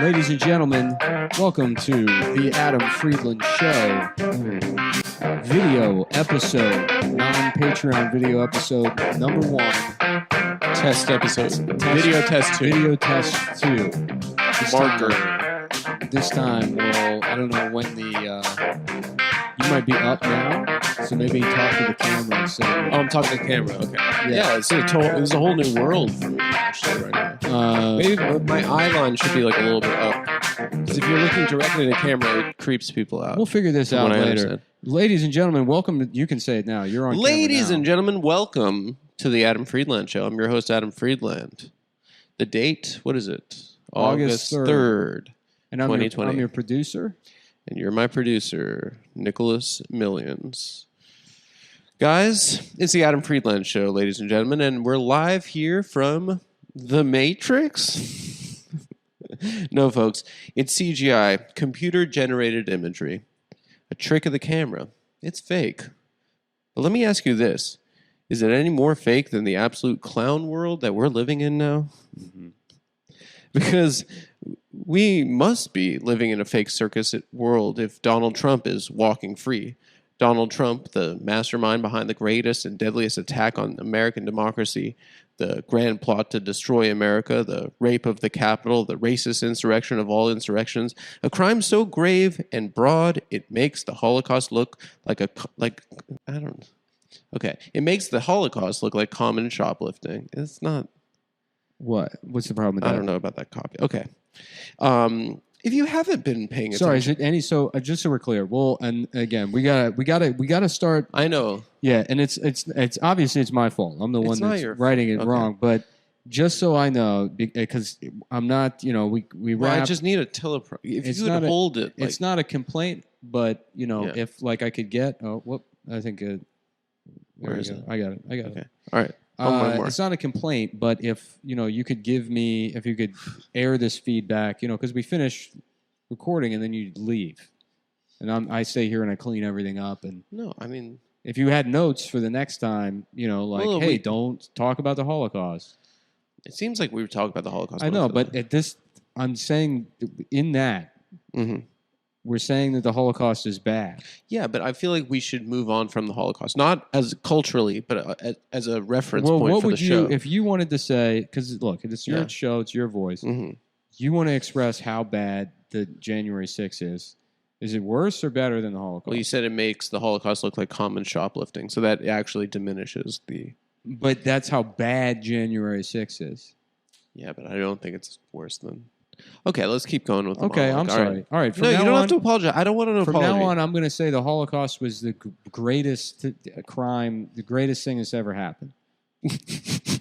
Ladies and gentlemen, welcome to the Adam Friedland Show. Video episode, non-Patreon video episode number 1. Test episode. Video test 2. Video test 2. This time, well, I don't know when you might be up now, so maybe talk to the camera instead of... Oh, I'm talking to the camera, okay. Yeah, it's a whole new world for me, actually, right now. Maybe my eye line should be like a little bit up. Because if you're looking directly at the camera, it creeps people out. We'll figure this out later. Ladies and gentlemen, welcome. You can say it now. You're on camera now. Ladies and gentlemen, welcome to the Adam Friedland Show. I'm your host, Adam Friedland. The date, what is it? August 3rd, and 2020. I'm your producer. And you're my producer, Nicholas Millions. Guys, it's the Adam Friedland Show, ladies and gentlemen, and we're live here from The Matrix. No, folks, it's CGI, computer-generated imagery, a trick of the camera. It's fake. But let me ask you this. Is it any more fake than the absolute clown world that we're living in now? Mm-hmm. Because we must be living in a fake circus world if Donald Trump is walking free. Donald Trump, the mastermind behind the greatest and deadliest attack on American democracy, the grand plot to destroy America, the rape of the Capitol, the racist insurrection of all insurrections, a crime so grave and broad it makes the Holocaust look it makes the Holocaust look like common shoplifting. It's not. What? What's the problem with that? I don't know about that copy. Okay. If you haven't been paying attention. Sorry, is it any so just so we're clear. Well, and again, we gotta start. I know. Yeah, and it's obviously it's my fault. I'm the one that's writing it wrong, but just so I know, because I'm not, we wrap. I just need a teleprompter. If you would hold it. It's not a complaint, but if like I could get I think where is it? I got it. Okay. All right. It's not a complaint, but if you could if you could air this feedback, because we finish recording and then you leave, and I stay here and I clean everything up. And no, I mean, if you had notes for the next time, don't talk about the Holocaust. It seems like we were talking about the Holocaust. I know, but I'm saying in that. Mm-hmm. We're saying that the Holocaust is bad. Yeah, but I feel like we should move on from the Holocaust, not as culturally, but as a reference point for the show. If you wanted to say, because look, it's your show, it's your voice. Mm-hmm. You want to express how bad the January 6th is it worse or better than the Holocaust? Well, you said it makes the Holocaust look like common shoplifting, so that actually diminishes the... But that's how bad January 6th is. Yeah, but I don't think it's worse than... Okay, let's keep going with the monologue. I'm sorry. All right. No, you don't have to apologize. I don't want to apologize. From now on, I'm going to say the Holocaust was the greatest crime, the greatest thing that's ever happened. Is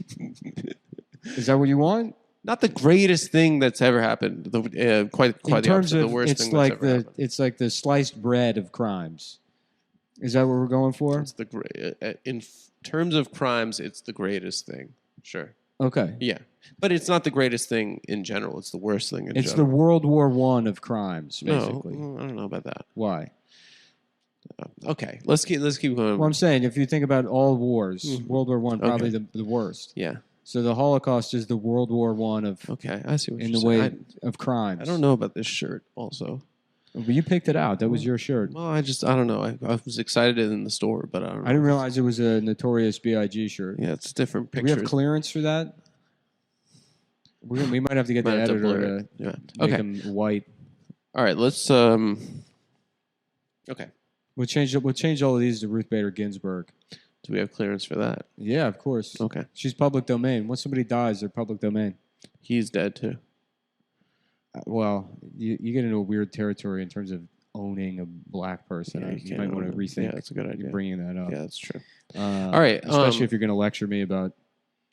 that what you want? Not the greatest thing that's ever happened. Quite the opposite. The worst thing that's ever happened. It's like the sliced bread of crimes. Is that what we're going for? It's in terms of crimes, it's the greatest thing. Sure. Okay. Yeah. But it's not the greatest thing in general. It's the worst thing in general. It's the World War I of crimes, basically. No, I don't know about that. Why? Okay. Let's keep going. Well, I'm saying, if you think about all wars, World War I probably the worst. Yeah. So the Holocaust is the World War I of... Okay, I see what you're saying. In the way of crimes. I don't know about this shirt also. But you picked it out. That was your shirt. Well, I don't know. I was excited in the store, but I don't know. I didn't realize it was a Notorious B.I.G. shirt. Yeah, it's different pictures. Do we have clearance for that? We might have to get the editor to make them white. All right, let's... Okay. We'll change all of these to Ruth Bader Ginsburg. Do we have clearance for that? Yeah, of course. Okay. She's public domain. Once somebody dies, they're public domain. He's dead, too. Well, you get into a weird territory in terms of owning a black person. Yeah, you might want to rethink. Yeah, that's a good idea. Bringing that up. Yeah, that's true. All right. Especially if you're going to lecture me about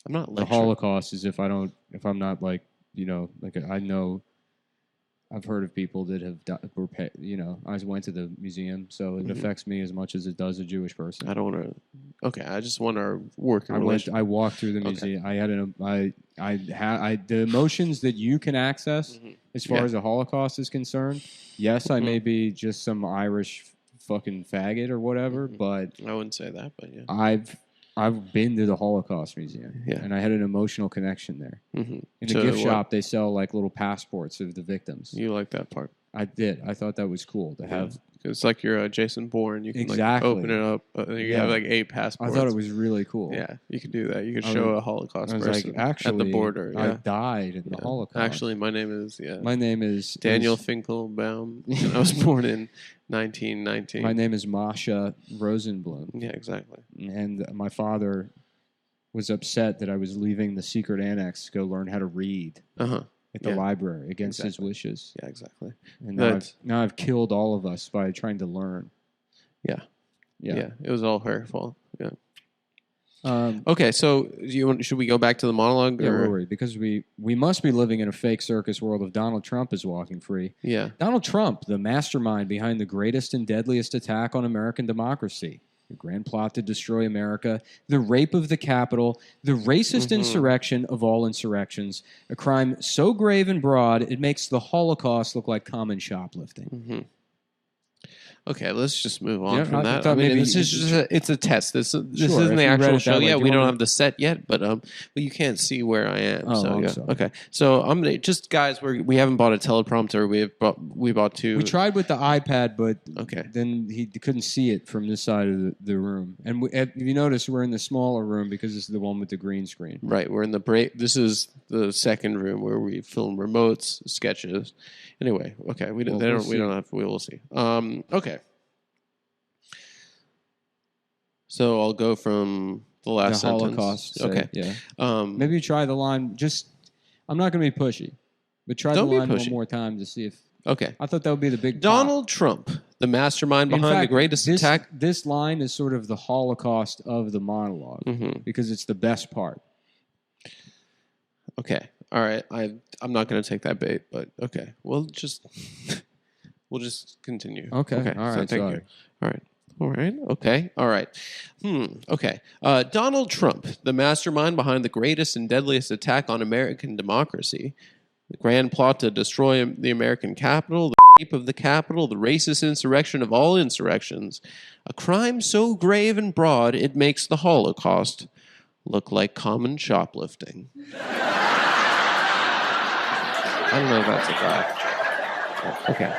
I'm not the Holocaust, as if I'm not like, I know I've heard of people that have I went to the museum, so it affects me as much as it does a Jewish person. I don't want to. Okay, I just want our working relationship. I walked through the museum. I had the emotions that you can access as far as the Holocaust is concerned. Yes, I may be just some Irish fucking faggot or whatever, but I wouldn't say that, but yeah. I've been to the Holocaust Museum, Yeah. and I had an emotional connection there. Mm-hmm. In the gift shop, they sell like little passports of the victims. You like that part? I did. I thought that was cool to have. It's like you're Jason Bourne. You can Exactly. like open it up. You have like 8 passports. I thought it was really cool. Yeah, you could do that. You could show a Holocaust person actually, at the border. I Yeah. died in the Holocaust. Actually, my name is Daniel Finkelbaum. And I was born in 1919. My name is Masha Rosenblum. Yeah, exactly. And my father was upset that I was leaving the secret annex to go learn how to read at the library against his wishes. Yeah, exactly. And now I've killed all of us by trying to learn. Yeah. It was all her fault. Yeah. Okay, so should we go back to the monologue? Yeah, we're worried because we must be living in a fake circus world if Donald Trump is walking free. Yeah. Donald Trump, the mastermind behind the greatest and deadliest attack on American democracy, the grand plot to destroy America, the rape of the Capitol, the racist insurrection of all insurrections, a crime so grave and broad it makes the Holocaust look like common shoplifting. Mm-hmm. Okay, let's just move on from that. I mean, this is just it's a test. This isn't the actual show yet. We don't have the set yet, but you can't see where I am. Oh, so I'm yeah. sorry. Okay, so I'm gonna just guys. We haven't bought a teleprompter. We bought 2. We tried with the iPad, but okay. Then he couldn't see it from this side of the room. And if you notice, we're in the smaller room because this is the one with the green screen. Right, we're in the break. This is the second room where we film remotes, sketches. Anyway, okay, we don't have. We will see. Okay. So I'll go from the last sentence. Holocaust. Okay. Yeah. Maybe you try the line. I'm not going to be pushy, but try the line one more time to see if. Okay. I thought that would be the big. Donald Trump, the mastermind behind the greatest attack. This line is sort of the Holocaust of the monologue because it's the best part. Okay. All right. I'm not going to take that bait, but okay. We'll just continue. Okay. All right. So thank you. All right. All right. Okay. All right. Okay. Donald Trump, the mastermind behind the greatest and deadliest attack on American democracy, the grand plot to destroy the American Capitol, the rape of the Capitol, the racist insurrection of all insurrections, a crime so grave and broad it makes the Holocaust look like common shoplifting. I don't know if that's a guy. Okay.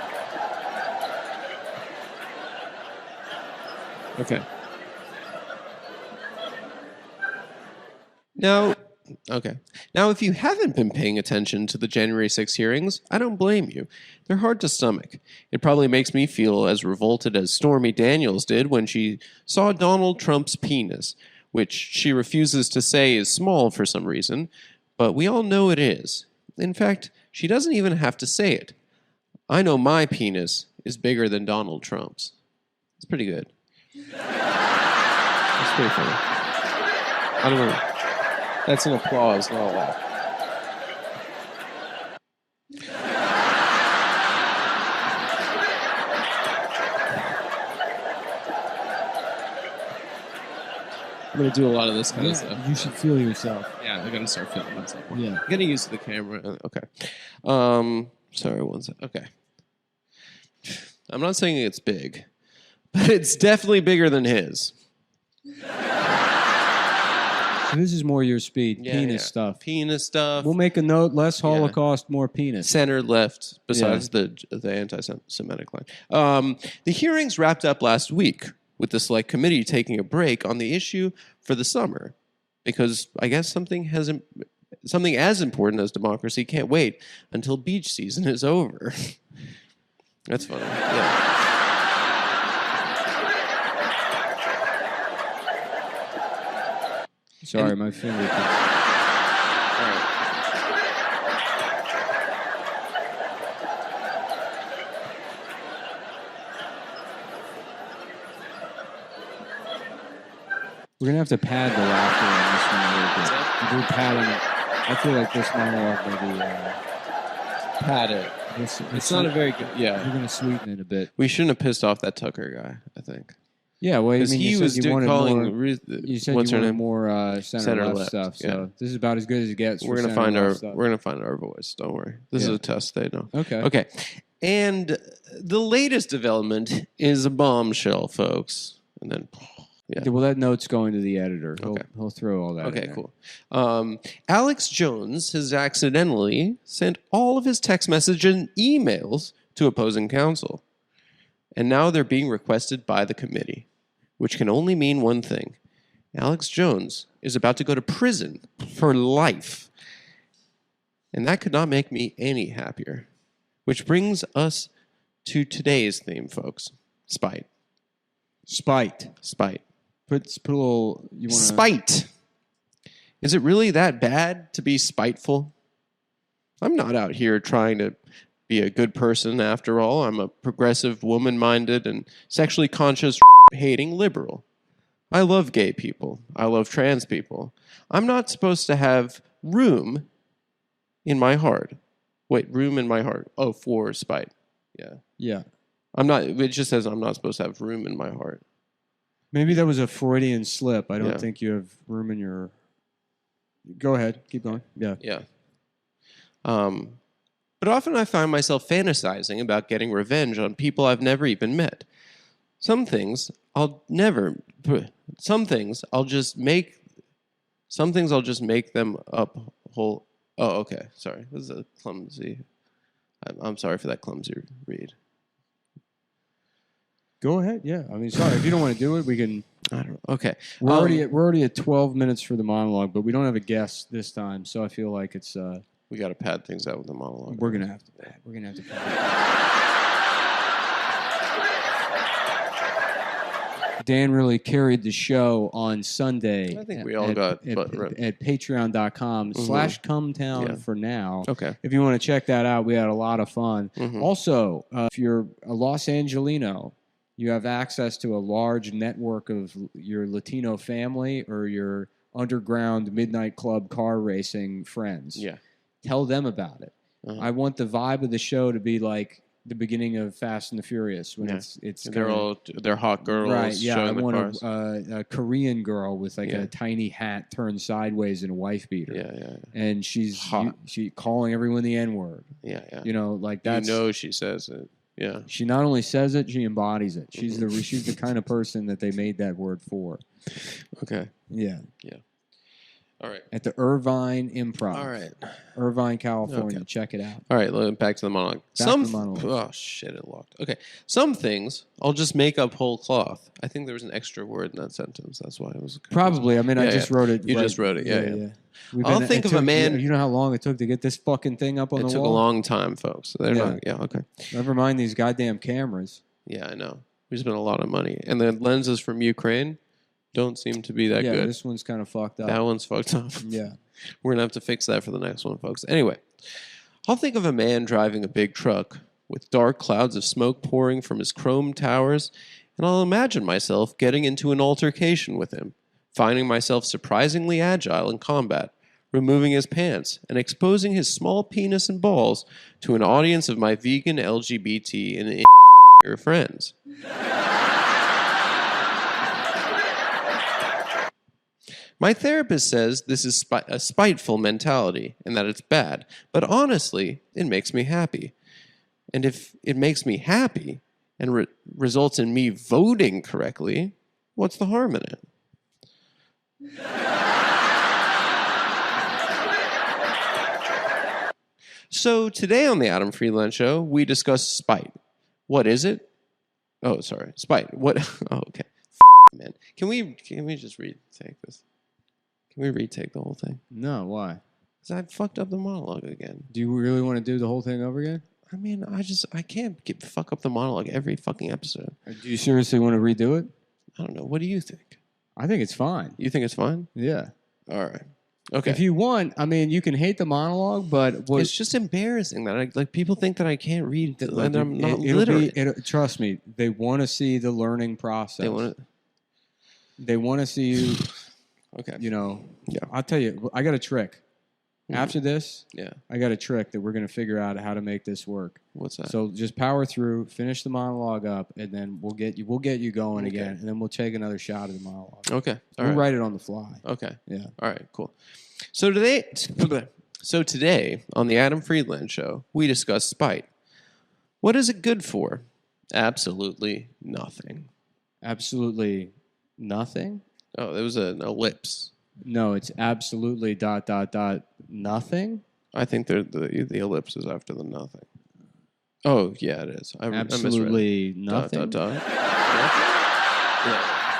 Okay. Now, if you haven't been paying attention to the January 6 hearings, I don't blame you. They're hard to stomach. It probably makes me feel as revolted as Stormy Daniels did when she saw Donald Trump's penis, which she refuses to say is small for some reason, but we all know it is. In fact, she doesn't even have to say it. I know my penis is bigger than Donald Trump's. It's pretty good. That's pretty funny. I don't know. That's an applause, not a laugh. I'm going to do a lot of this kind of stuff. You should feel yourself. Yeah, I'm going to start feeling myself. Yeah. I'm getting used to the camera. Okay. Sorry, one sec. Okay. I'm not saying it's big, but it's definitely bigger than his. So this is more your speed. Penis stuff. Penis stuff. We'll make a note. Less Holocaust, more penis. Center left, besides the anti-Semitic line. The hearings wrapped up last week with the select committee taking a break on the issue for the summer, because I guess something as important as democracy can't wait until beach season is over. That's funny. Yeah. Sorry, my finger. All right. We're going to have to pad the laughter on this one a little bit. We're padding. I feel like this monologue maybe pad it. It's not a very good. Yeah. We're going to sweeten it a bit. We shouldn't have pissed off that Tucker guy, I think. Yeah, well, I mean, he was calling. You said you wanted more center left stuff. So this is about as good as it gets. We're gonna find our voice. Don't worry. This is a test. They know. Okay. And the latest development is a bombshell, folks. And then Yeah. Well, that note's going to the editor. Okay. He'll throw all that. Okay, in there. cool. Alex Jones has accidentally sent all of his text messages and emails to opposing counsel. And now they're being requested by the committee, which can only mean one thing. Alex Jones is about to go to prison for life. And that could not make me any happier. Which brings us to today's theme, folks. Spite. Spite. Put a little. You want Spite. Is it really that bad to be spiteful? I'm not out here trying to be a good person after all. I'm a progressive, woman-minded, and sexually conscious, hating liberal. I love gay people. I love trans people. I'm not supposed to have room in my heart. Wait, room in my heart. Oh, for spite. Yeah. Yeah. I'm not. It just says I'm not supposed to have room in my heart. Maybe that was a Freudian slip. I don't Yeah. think you have room in your. Go ahead. Keep going. Yeah. Yeah. But often I find myself fantasizing about getting revenge on people I've never even met. Some things I'll just make them up whole. Oh, okay. Sorry. This is a clumsy. I'm sorry for that clumsy read. Go ahead. Yeah. I mean, sorry if you don't want to do it, we can. I don't. Okay. We're already at 12 minutes for the monologue, but we don't have a guest this time, so I feel like it's. We got to pad things out with the monologue. We're gonna have to. We're gonna have to. Dan really carried the show on Sunday. I think we all got at patreon.com/cumtown Yeah. for now. Okay. If you want to check that out, we had a lot of fun. Mhm. Also, if you're a Los Angelino, you have access to a large network of your Latino family or your underground midnight club car racing friends. Yeah. Tell them about it. Uh-huh. I want the vibe of the show to be like the beginning of Fast and the Furious when Yeah. it's They're hot girls. right. Yeah, I showing the want cars. a Korean girl with like Yeah. a tiny hat turned sideways and a wife beater. Yeah. And she's Hot. she calling everyone the N word. Yeah. You know, like that's she says it. Yeah. she not only says it, she embodies it. She's the kind of person that they made that word for. Okay. Yeah. All right. At the Irvine Improv. All right. Irvine, California. Okay. Check it out. All right. Back to the monologue. Back to the monologue. Oh shit! It locked. Okay. Some things I'll just make up whole cloth. I think there was an extra word in that sentence. That's why it was confusing. Probably. I mean, I Yeah, just yeah. wrote it. You right. just wrote it. Yeah. We've I'll been- think it of a took- man- You know how long it took to get this fucking thing up on It the took wall? a long time, folks. They're Yeah. not. Yeah. Okay. Never mind these goddamn cameras. Yeah, I know. We spent a lot of money, and the lenses from Ukraine don't seem to be that Yeah, good. this one's kind of fucked up. That one's fucked up. Yeah. We're gonna have to fix that for the next one, folks. Anyway, I'll think of a man driving a big truck with dark clouds of smoke pouring from his chrome towers, and I'll imagine myself getting into an altercation with him, finding myself surprisingly agile in combat, removing his pants, and exposing his small penis and balls to an audience of my vegan, LGBT, and friends. My therapist says this is a spiteful mentality and that it's bad, but honestly, it makes me happy. And if it makes me happy and results in me voting correctly, what's the harm in it? So today on the Adam Friedland Show, we discuss spite. What is it? Oh, sorry, spite. What? Oh, okay. Man, can we just retake this? Can we retake the whole thing? No, why? Because I fucked up the monologue again. Do you really want to do the whole thing over again? I mean, I can't fuck up the monologue every fucking episode. Or do you seriously want to redo it? I don't know. What do you think? I think it's fine. You think it's fine? Yeah. All right. Okay. If you want, I mean, you can hate the monologue, but It's just embarrassing that people think that I can't read and I'm not it'll literate. trust me, they want to see the learning process. They want to see you. Okay. You know. Yeah. I'll tell you. I got a trick. After this, Yeah. I got a trick that we're going to figure out how to make this work. What's that? So just power through, finish the monologue up, and then we'll get you going Okay. again, and then we'll take another shot of the monologue. Okay. All We'll right. write it on the fly. Okay. Yeah. All right. Cool. So today on the Adam Friedland Show, we discuss spite. What is it good for? Absolutely nothing. Absolutely nothing. Oh, there was an ellipse. No, it's absolutely ... nothing. I think the ellipse is after the nothing. Oh, yeah, it is. I misread it. Absolutely nothing. Yeah.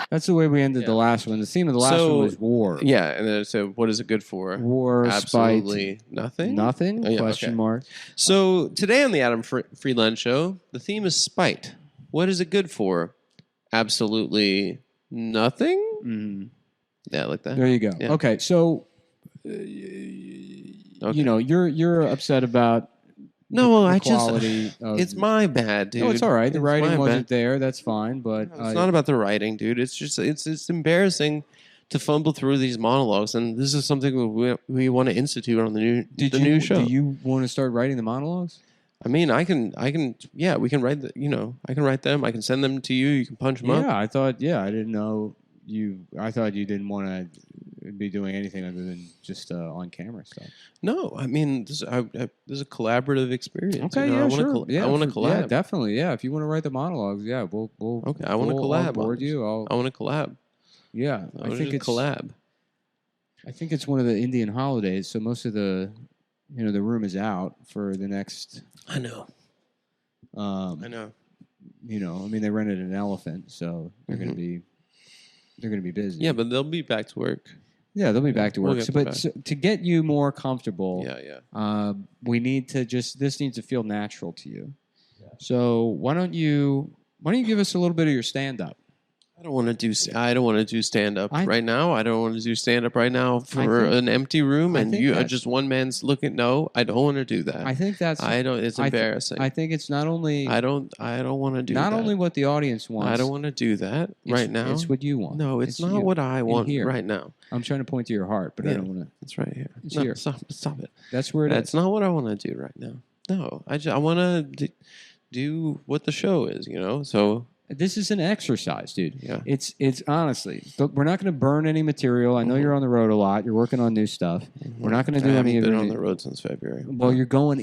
That's the way we ended the last one. The theme of the last one was war. Yeah, and then it said, what is it good for? War, absolutely spite, nothing? Nothing? Oh, yeah, Question mark. So today on the Adam Friedland Show, the theme is spite. What is it good for? Absolutely nothing? Mm. Yeah, like that. There you go. Yeah. Okay, so you know, you're upset about the quality of, it's my bad, dude. No, it's all right. The It's writing my wasn't bad. there. That's fine, but It's not about the writing, dude. It's just it's embarrassing to fumble through these monologues, and this is something we want to institute on the new show. Do you want to start writing the monologues? I mean, I can, yeah, we can write I can write them. I can send them to you. You can punch them up. Yeah, I didn't know you. I thought you didn't want to be doing anything other than just on camera stuff. No, I mean, this is a collaborative experience. Okay, I sure. I want to collab. Yeah, definitely. Yeah, if you want to write the monologues, yeah, we'll. Okay, I want to collab. I'll board you. I want to collab. Yeah, I think it's collab. I think it's one of the Indian holidays, so most of the room is out for the next. I know. I know. I mean, they rented an elephant, so they're going to be busy. Yeah, but they'll be back to work. Yeah, they'll be back to work. We'll to get you more comfortable, we need to this needs to feel natural to you. Yeah. So why don't you give us a little bit of your stand up? I don't want to do stand up right now. I don't want to do stand up right now for an empty room and just one man's looking. No, I don't want to do that. I think that's it's embarrassing. I think it's not only I don't want to do not that. only what the audience wants. I don't want to do that right now. It's what you want. No, it's not what I want right now. I'm trying to point to your heart, but I don't want to. It's right here. It's here. Stop it. That's where it is. That's not what I want to do right now. No, I want to do what the show is, So this is an exercise, dude. Yeah. It's honestly, we're not going to burn any material. I know you're on the road a lot. You're working on new stuff. We're not going to do any of it. I've been on the road since February. Well, you're going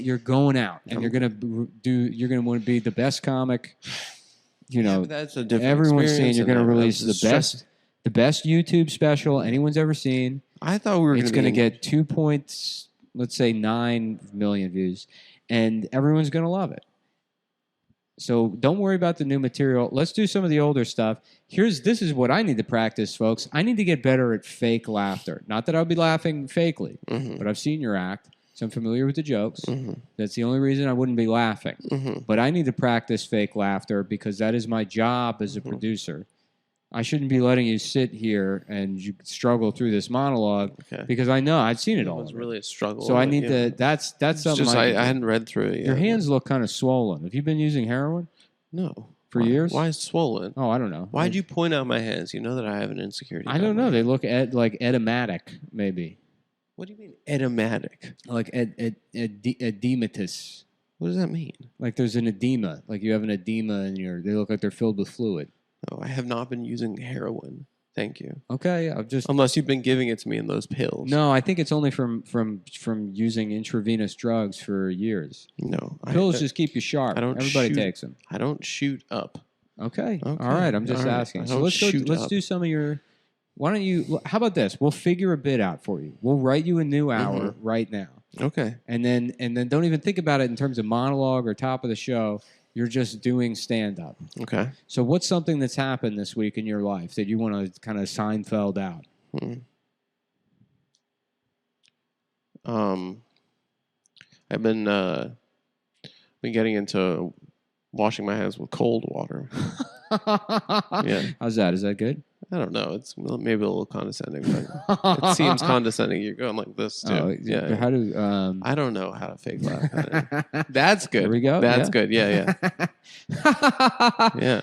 out, and you're going to want to be the best comic. But that's a different. Everyone's saying you're going to release the best YouTube special anyone's ever seen. I thought we were. It's going to get 2.9 million views, and everyone's going to love it. So don't worry about the new material. Let's do some of the older stuff. This is what I need to practice, folks. I need to get better at fake laughter. Not that I'll be laughing fakely, but I've seen your act, so I'm familiar with the jokes. That's the only reason I wouldn't be laughing. But I need to practice fake laughter because that is my job as a producer. I shouldn't be letting you sit here and you struggle through this monologue because I know I've seen it all. It was really a struggle. So I need to. That's something. I hadn't read through it yet. Your hands look kind of swollen. Have you been using heroin? No. For years? Why is swollen? Oh, I don't know. Why'd you point out my hands? You know that I have an insecurity. I don't know. They look like edematic, maybe. What do you mean edematic? Like edematous. What does that mean? Like there's an edema. Like you have an edema and they look like they're filled with fluid. Oh, I have not been using heroin. Thank you. Okay, unless you've been giving it to me in those pills. No, I think it's only from using intravenous drugs for years. No, pills just keep you sharp. Everybody takes them. I don't shoot up. Okay. All right. I'm just asking. So let's do some of your. Why don't you? How about this? We'll figure a bit out for you. We'll write you a new hour right now. Okay. And then don't even think about it in terms of monologue or top of the show. You're just doing stand-up. Okay. So what's something that's happened this week in your life that you want to kind of Seinfeld out? I've been getting into washing my hands with cold water. Yeah. How's that? Is that good? I don't know. It's maybe a little condescending, but it seems condescending. You're going like this too. Oh, yeah. How do? I don't know how to fake laugh. That's good. There we go. That's good. Yeah. Yeah.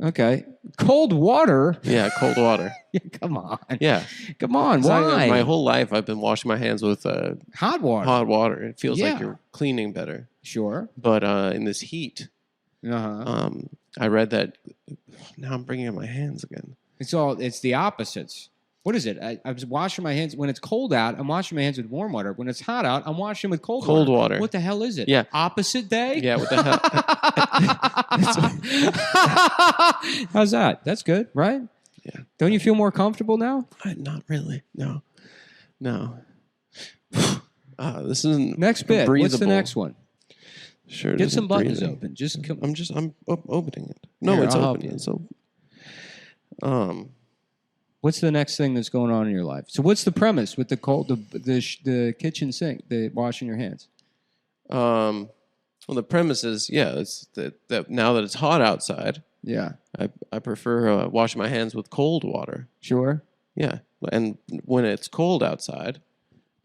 Okay. Cold water. Yeah, cold water. Come on. Yeah. Come on. Why? My whole life I've been washing my hands with hot water. Hot water. It feels like you're cleaning better. Sure. But in this heat, I read that. Now I'm bringing in my hands again. It's the opposites. What is it? I was washing my hands when it's cold out. I'm washing my hands with warm water. When it's hot out, I'm washing with cold water. What the hell is it? Yeah. Opposite day? Yeah, what the hell? How's that? That's good, right? Yeah. Don't you feel more comfortable now? Not really. No. This isn't Next bit. What's the breathable. next one? Sure. it Get isn't some buttons breathing. open. Just come. I'm opening it. No, Here, it's I'll help open. you. It's open. What's the next thing that's going on in your life? So what's the premise with the kitchen sink, the washing your hands? Well, the premise is, it's that now that it's hot outside, Yeah. I prefer washing my hands with cold water. Sure. Yeah, and when it's cold outside,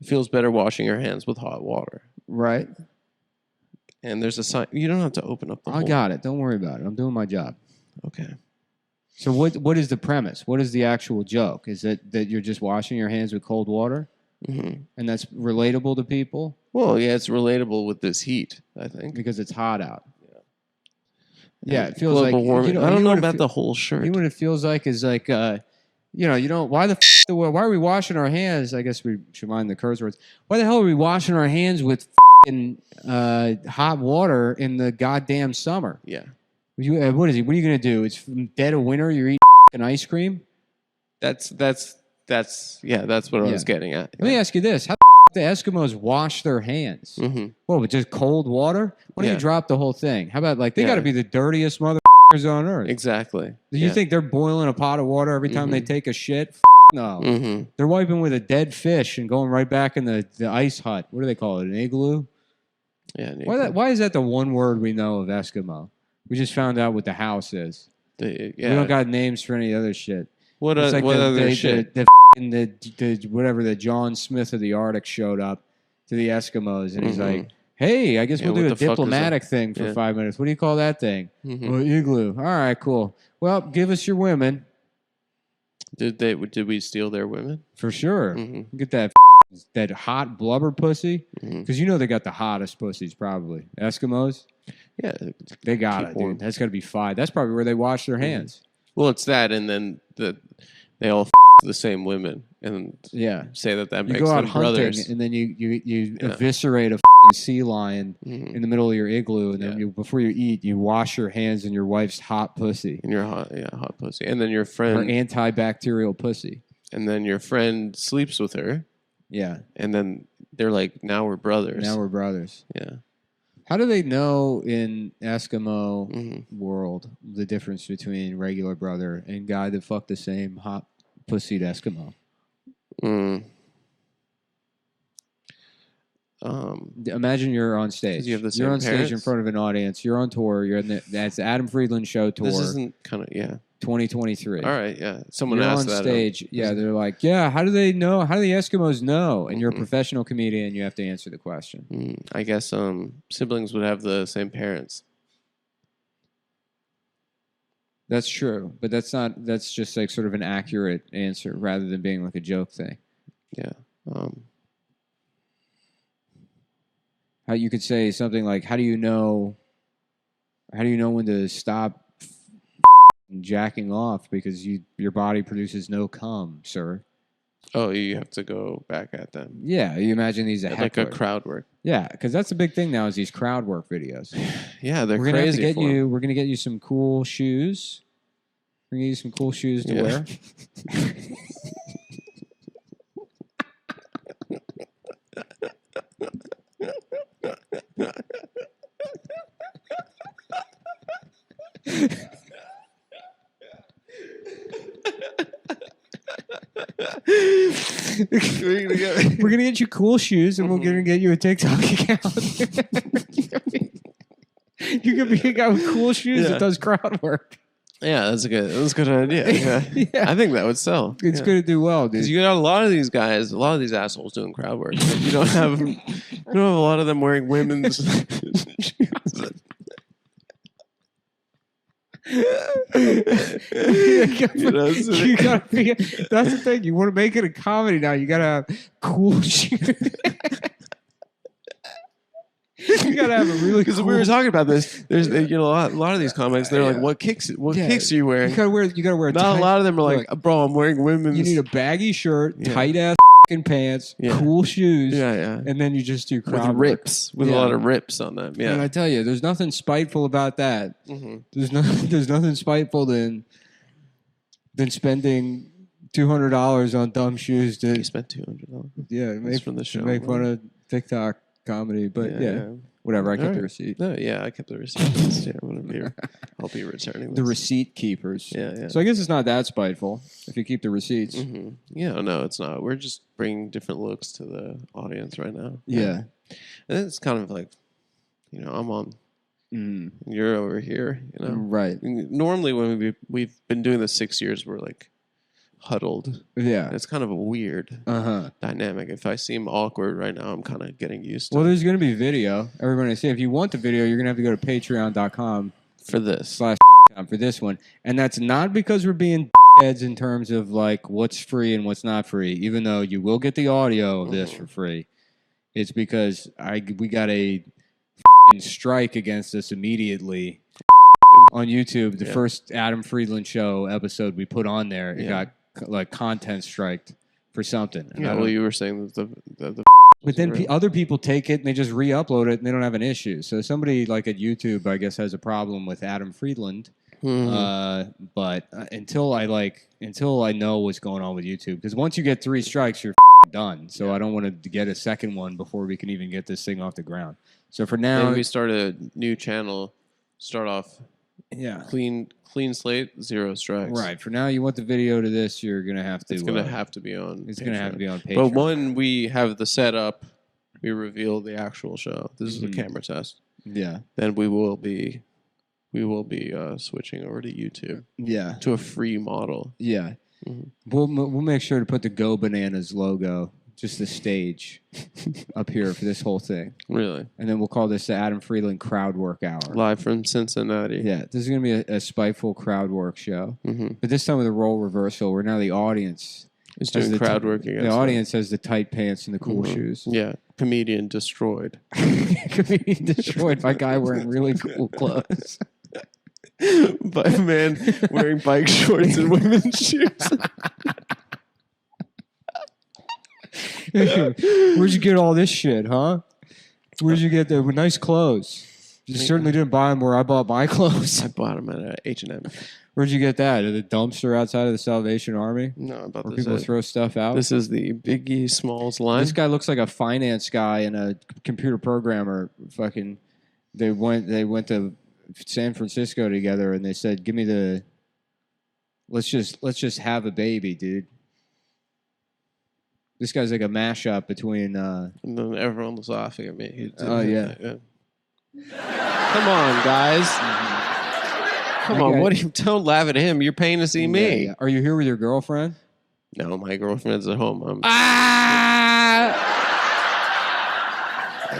it feels better washing your hands with hot water. Right. And there's a sign. You don't have to open up the I got it. Don't worry about it. I'm doing my job. Okay. So what is the premise? What is the actual joke? Is it that you're just washing your hands with cold water? Mm-hmm. And that's relatable to people? Well, yeah, it's relatable with this heat, I think. Because it's hot out. Yeah, it feels like... global warming. I don't you know what about it the whole shirt. You know what it feels like is like, why are we washing our hands? I guess we should mind the curse words. Why the hell are we washing our hands with hot water in the goddamn summer? Yeah. What are you going to do? It's dead of winter. You're eating ice cream. That's what I was getting at. Let me ask you this: how the Eskimos wash their hands? Mm-hmm. Well, with just cold water? Why don't you drop the whole thing? How about they got to be the dirtiest motherfuckers on earth? Exactly. Do you think they're boiling a pot of water every time they take a shit? No. Mm-hmm. They're wiping with a dead fish and going right back in the ice hut. What do they call it? An igloo? Yeah. Why is that the one word we know of Eskimo? We just found out what the house is. We don't got names for any other shit. What It's like other shit? The whatever the John Smith of the Arctic showed up to the Eskimos and he's like, "Hey, I guess we'll do a diplomatic thing for 5 minutes. What do you call that thing? Mm-hmm. Igloo. All right, cool. Well, give us your women Did we steal their women? for sure. Mm-hmm. Get that hot blubber pussy because you know they got the hottest pussies probably. Eskimos. Yeah, They got it, dude. That's got to be fine. That's probably where they wash their hands. Well, it's that, and then they all the same women, and say that You makes go out them hunting, brothers. and then you eviscerate a sea lion in the middle of your igloo, and then before you eat, you wash your hands in your wife's hot pussy. In your hot pussy, and then your Her friend, antibacterial pussy. and then your friend sleeps with her. Yeah, and then they're like, now we're brothers. Now we're brothers. Yeah. How do they know in Eskimo world the difference between regular brother and guy that fucked the same hot pussied Eskimo? Imagine you're on stage. You have the same you're on stage parents? in front of an audience. You're on tour. You're in that's the Adam Friedland Show tour. This isn't kind of 2023. All right, yeah. Someone you're asked on that. Stage. They're like, how do they know? How do the Eskimos know? And you're a professional comedian. You have to answer the question. I guess siblings would have the same parents. That's true, but that's not. That's just like sort of an accurate answer rather than being like a joke thing. Yeah. How you could say something like, "How do you know? How do you know when to stop jacking off because your body produces no cum, sir?" Oh, you have to go back at them. Yeah, you imagine these like a crowd work. Yeah, because that's the big thing now is these crowd work videos. Yeah, they're we're crazy. We're gonna get you some cool shoes. We're gonna get you some cool shoes to wear. We're gonna get you cool shoes, and we're gonna get you a TikTok account. You're gonna be a guy with cool shoes that does crowd work. Yeah, that's a good idea. Yeah. I think that would sell. It's gonna do well, dude. Because you got a lot of these guys, a lot of these assholes doing crowd work. But you don't have a lot of them wearing women's shoes. You gotta be, that's the thing. You want to make it a comedy now. You gotta have cool shoes. You gotta have a really because cool... we were talking about this. There's a lot of these comics. They're like, "What kicks? Kicks are you wearing?" You gotta wear. Not a lot of them are like, "Bro, I'm wearing women's." You need a baggy shirt, tight ass pants, cool shoes, and then you just do crowd with rips, with a lot of rips on them. Yeah, and I tell you, there's nothing spiteful about that. Mm-hmm. There's nothing spiteful than than spending $200 on dumb shoes to You spent $200. make from the show, to make fun man. of TikTok comedy. But yeah. Whatever. I kept the receipt. No, yeah, I kept the receipt. Yeah, I'll be returning The this. receipt keepers. Yeah. So I guess it's not that spiteful if you keep the receipts. Mm-hmm. Yeah, no, it's not. We're just bringing different looks to the audience right now. Yeah. And it's kind of like, I'm on, you're over here, Right. Normally when we've been doing this 6 years, we're like huddled. Yeah. It's kind of a weird dynamic. If I seem awkward right now, I'm kind of getting used to Well, it. there's going to be video. Everybody say if you want the video, you're going to have to go to patreon.com For this. / for this one. And that's not because we're being heads in terms of like what's free and what's not free, even though you will get the audio of this for free. It's because we got a strike against us immediately on YouTube. The first Adam Friedland show episode we put on there, it got like content striked for something. And Well, you were saying that the but then other people take it and they just re-upload it and they don't have an issue. So somebody like at YouTube, I guess, has a problem with Adam Friedland. But until I know what's going on with YouTube, because once you get 3 strikes, you're done. So I don't want to get a second one before we can even get this thing off the ground. So for now, then we start a new channel. Start off clean slate, 0 strikes. Right. For now, you want the video to this, you're gonna have to. It's gonna have to be on. It's gonna have to be on Patreon. But when we have the setup, we reveal the actual show. This is a camera test. Yeah. Then we will be switching over to YouTube. Yeah. To a free model. Yeah. We'll make sure to put the Go Bananas logo, just the stage, up here for this whole thing. Really? And then we'll call this the Adam Friedland Crowd Work Hour. Live from Cincinnati. Yeah, this is going to be a spiteful crowd work show. But this time with a role reversal, where now the audience is doing crowd work against the audience has the tight pants and the cool shoes. Yeah. Comedian destroyed. Comedian destroyed by guy wearing really cool clothes. By a man wearing bike shorts and women's shoes. Where'd you get all this shit, huh? Where'd you get the nice clothes? You certainly didn't buy them where I bought my clothes. I bought them at H&M. Where'd you get that? At the dumpster outside of the Salvation Army? No, about where people throw stuff out? This is the Biggie Smalls line. This guy looks like a finance guy and a computer programmer. Fucking, they went to San Francisco together and they said, "Give me the. Let's just have a baby, dude." This guy's like a mashup between. And then everyone was laughing at me. Oh yeah. Come on, guys. Come on. What? Don't laugh at him. You're paying to see me. Yeah. Are you here with your girlfriend? No, my girlfriend's at home.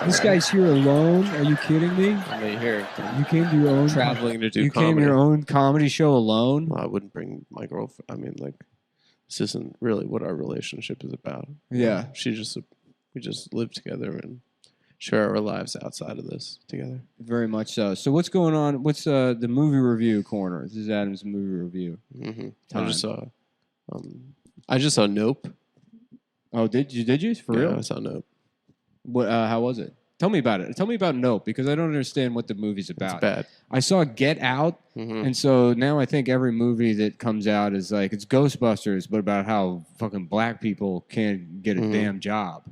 This guy's here alone. Are you kidding me? I'm here. You came to your own traveling to do. You comedy. came to your own comedy show alone. Well, I wouldn't bring my girlfriend. I mean, like, this isn't really what our relationship is about. Yeah, we just live together and share our lives outside of this together. Very much so. So what's going on? What's the movie review corner? This is Adam's movie review. I just saw Nope. Oh, did you for real? I saw Nope. What? How was it? Tell me about it. Tell me about Nope, because I don't understand what the movie's about. It's bad. I saw Get Out, and so now I think every movie that comes out is like, it's Ghostbusters, but about how fucking black people can't get a damn job.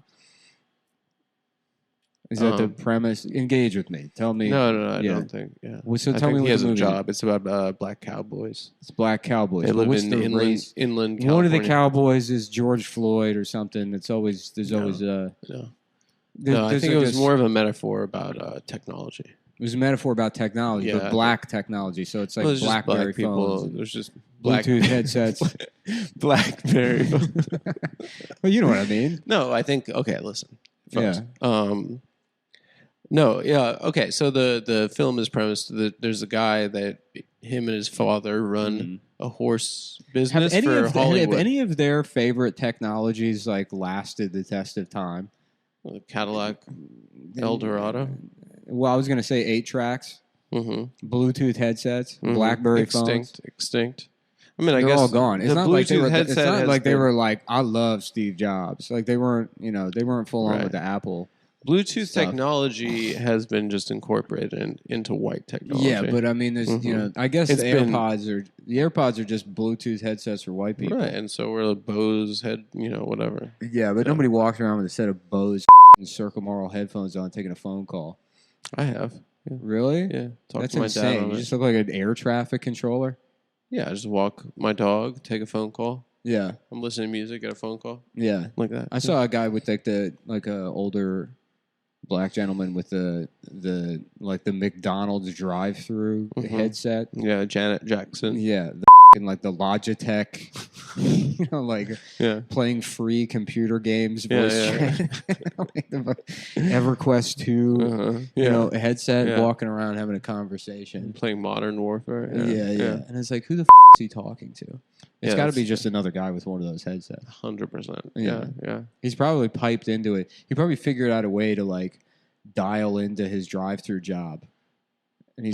Is that the premise? Engage with me. Tell me. No, I don't think. Yeah. Well, so I tell think me what he has the movie a job. It's about black cowboys. It's black cowboys. They live What's in the inland California. One of the cowboys is George Floyd or something. There's always No, I think it was more of a metaphor about technology. It was a metaphor about technology, but black technology. So it's like BlackBerry phones. There's just Bluetooth headsets. BlackBerry phones. Well, you know what I mean. No, I think, okay, listen. Folks. Okay, so the film is premised that there's a guy that him and his father run a horse business for Hollywood. Have any of their favorite technologies like lasted the test of time? Cadillac Eldorado. Well, I was going to say 8 tracks, Bluetooth headsets, BlackBerry phones. Extinct. I mean, They're all gone. It's not like they were. It's like they were like, I love Steve Jobs. Like they weren't. They weren't full on with the Apple. Bluetooth stuff. technology has been just incorporated into white technology. Yeah, but I mean, there's I guess It's the been- AirPods are just Bluetooth headsets for white people. right, and so we're Bose head, whatever. Yeah, but Yeah. nobody walks around with a set of Bose Circle Moral headphones on taking a phone call. I have. Yeah. Really? Yeah. Talk That's to my insane. dad on You it. just look like an air traffic controller. Yeah, I just walk my dog, take a phone call. Yeah, I'm listening to music, get a phone call. yeah. Like that. I saw a guy with like a older black gentleman with the McDonald's drive-through headset. Yeah, Janet Jackson. Yeah, like the Logitech, like Yeah. playing free computer games, Yeah, voice yeah. chat. Like the EverQuest 2, Yeah. a headset, Yeah. walking around having a conversation. Playing Modern Warfare. Yeah. And it's like, who the is he talking to? It's Yeah, got to be that's- just another guy with one of those headsets. 100%. Yeah. Yeah. He's probably piped into it. He probably figured out a way to like dial into his drive-through job. And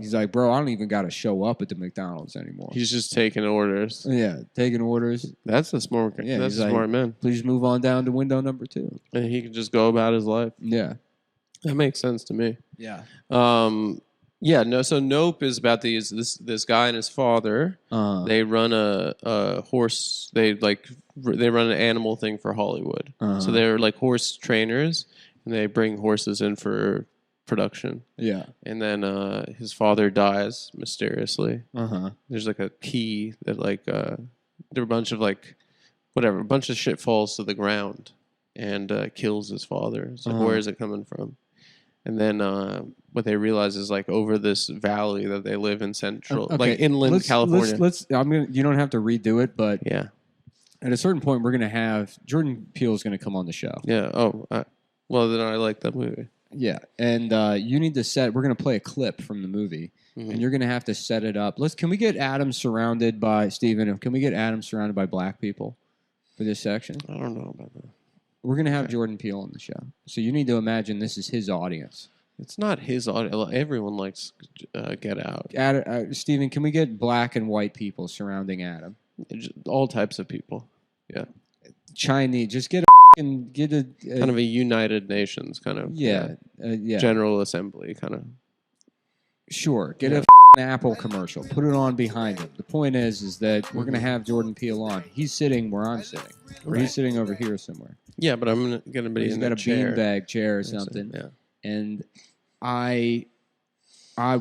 he's like, bro, I don't even got to show up at the McDonald's anymore. He's just taking orders. Yeah, taking orders. That's a smart. Yeah, that's he's a like- smart man, Please move on down to window number 2. and he can just go about his life. Yeah. That makes sense to me. Yeah. Yeah. No. So Nope is about this guy and his father. They run a horse. They run an animal thing for Hollywood. So they're like horse trainers, and they bring horses in for production. Yeah. And then his father dies mysteriously. Uh-huh. There's like a key that there are a bunch of a bunch of shit falls to the ground and kills his father. It's like, where is it coming from? And then what they realize is like over this valley that they live in central, like inland California. You don't have to redo it, but Yeah. at a certain point, we're going to have Jordan Peele is going to come on the show. Yeah. Oh, well, then I like that movie. Yeah. And you need to we're going to play a clip from the movie. And you're going to have to set it up. Can we get Adam surrounded by black people for this section? I don't know about that. We're going to have Jordan Peele on the show. So you need to imagine this is his audience. It's not his audience. Everyone likes Get Out. Steven, can we get black and white people surrounding Adam? All types of people. Yeah. Chinese. Just get a Kind of a United Nations kind of. yeah. General Assembly kind of. Sure. Get a Apple commercial. Put it on behind him. The point is that we're going to have Jordan Peele on. He's sitting where I'm sitting. Or he's sitting over here somewhere. Yeah, but I'm going to be He's in got a a chair. beanbag chair or something. Yeah. And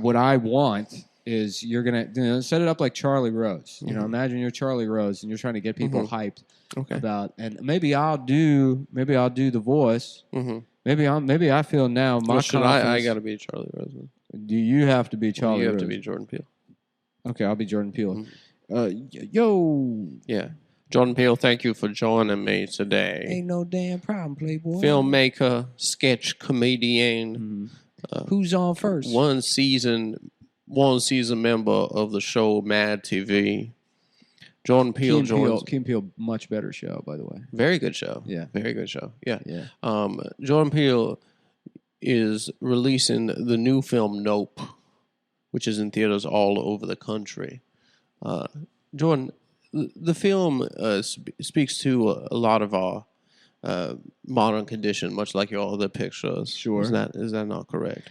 what I want is you're gonna set it up like Charlie Rose. Imagine you're Charlie Rose and you're trying to get people hyped about. And maybe I'll do the voice. Maybe I feel now my confidence. I got to be Charlie Rose. Do you have to be Charlie? You have Rose? to be Jordan Peele. Okay, I'll be Jordan Peele. Yo. Yeah. Jordan Peele, thank you for joining me today. Ain't no damn problem, Playboy. Filmmaker, sketch comedian. Who's on first? One season member of the show Mad TV. Jordan Peele joins. Key and Peele, much better show, by the way. Very good show. Yeah. Very good show. Yeah. Yeah. Jordan Peele is releasing the new film Nope, which is in theaters all over the country. Jordan, the film speaks to a lot of our modern condition, much like your other pictures. Sure. Is that not correct?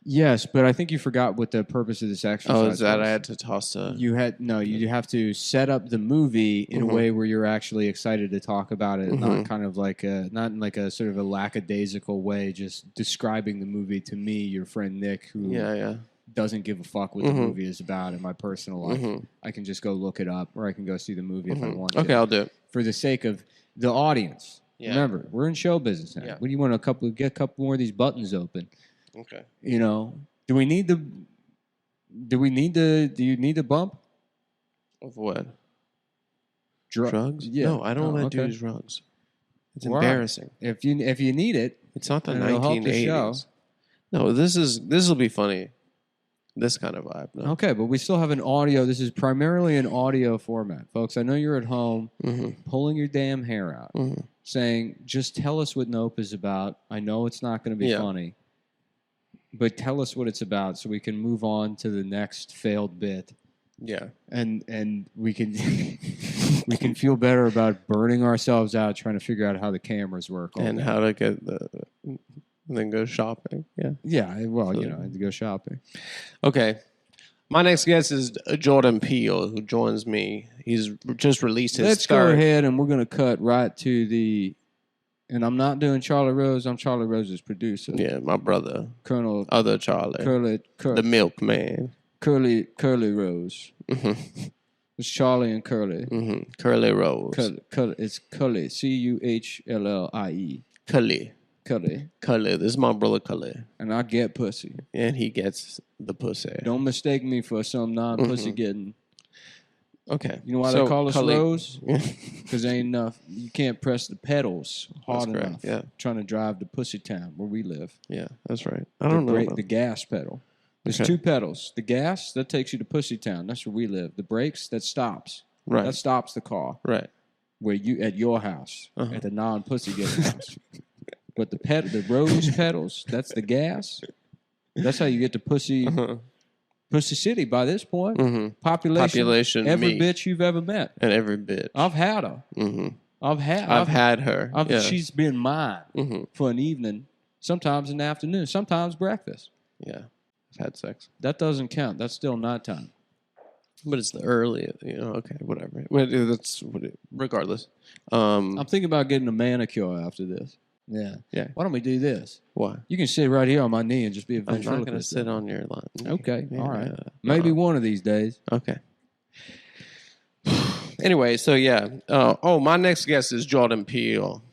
Yes, but I think you forgot what the purpose of this exercise Oh, is that was. I had to toss a... You have to set up the movie in a way where you're actually excited to talk about it, not kind of like not in like a sort of a lackadaisical way, just describing the movie to me, your friend Nick, who doesn't give a fuck what the movie is about in my personal life. I can just go look it up, or I can go see the movie if I want to. Okay, I'll do it. For the sake of the audience. Yeah. Remember, we're in show business now. Yeah. What do you want get a couple more of these buttons open? Okay. Do you need the bump? Of what? Drugs? Yeah. No, I don't do drugs. It's embarrassing. If you need it, It's not the and it'll help the show. 1980s. No, this will be funny. This kind of vibe. No. Okay, but we still have an audio. This is primarily an audio format, folks. I know you're at home pulling your damn hair out, saying, "Just tell us what Nope is about." I know it's not going to be funny, but tell us what it's about so we can move on to the next failed bit Yeah. and we can we can feel better about burning ourselves out trying to figure out how the cameras work. And day. how to get and then go shopping. Yeah. Yeah, well, So- you know, I had to go shopping. Okay. My next guest is Jordan Peele, who joins me. He's just released his Let's go third. ahead and we're going to cut right to the. And I'm not doing Charlie Rose. I'm Charlie Rose's producer. Yeah, my brother, Colonel other Charlie, the milkman. Curly Rose. Mm-hmm. It's Charlie and Curly. Mm-hmm. Curly Rose. It's Cully. Cuhlie. Cully. Cully. Cully. This is my brother Cully. And I get pussy. And he gets the pussy. Don't mistake me for some non-pussy getting. Okay. You know why So, they call us Cully- Rose? Because ain't enough. You can't press the pedals hard That's enough. correct, yeah. Trying to drive to Pussy Town where we live. Yeah, that's right. I don't know. The gas pedal. There's Okay. 2 pedals. The gas, that takes you to Pussy Town. That's where we live. The brakes, that stops. Right. That stops the car. Right. Where you at your house, Uh-huh. at the non-pussy getting house. But the rose pedals, that's the gas. That's how you get to Pussy City by this point. Mm-hmm. Population, every me, bitch you've ever met. and every bitch. I've had her. Mm-hmm. I've I've had her. Yeah. She's been mine Mm-hmm. for an evening, sometimes in the afternoon, sometimes breakfast. Yeah. I've had sex. That doesn't count. That's still nighttime. But it's the early, okay, whatever. Regardless. I'm thinking about getting a manicure after this. Yeah. Yeah. Why don't we do this? Why? You can sit right here on my knee and just be a I'm not going to ventriloquist. sit on your line. Okay. Yeah, All right. yeah. Maybe one of these days. Okay. Anyway, so yeah. My next guest is Jordan Peele,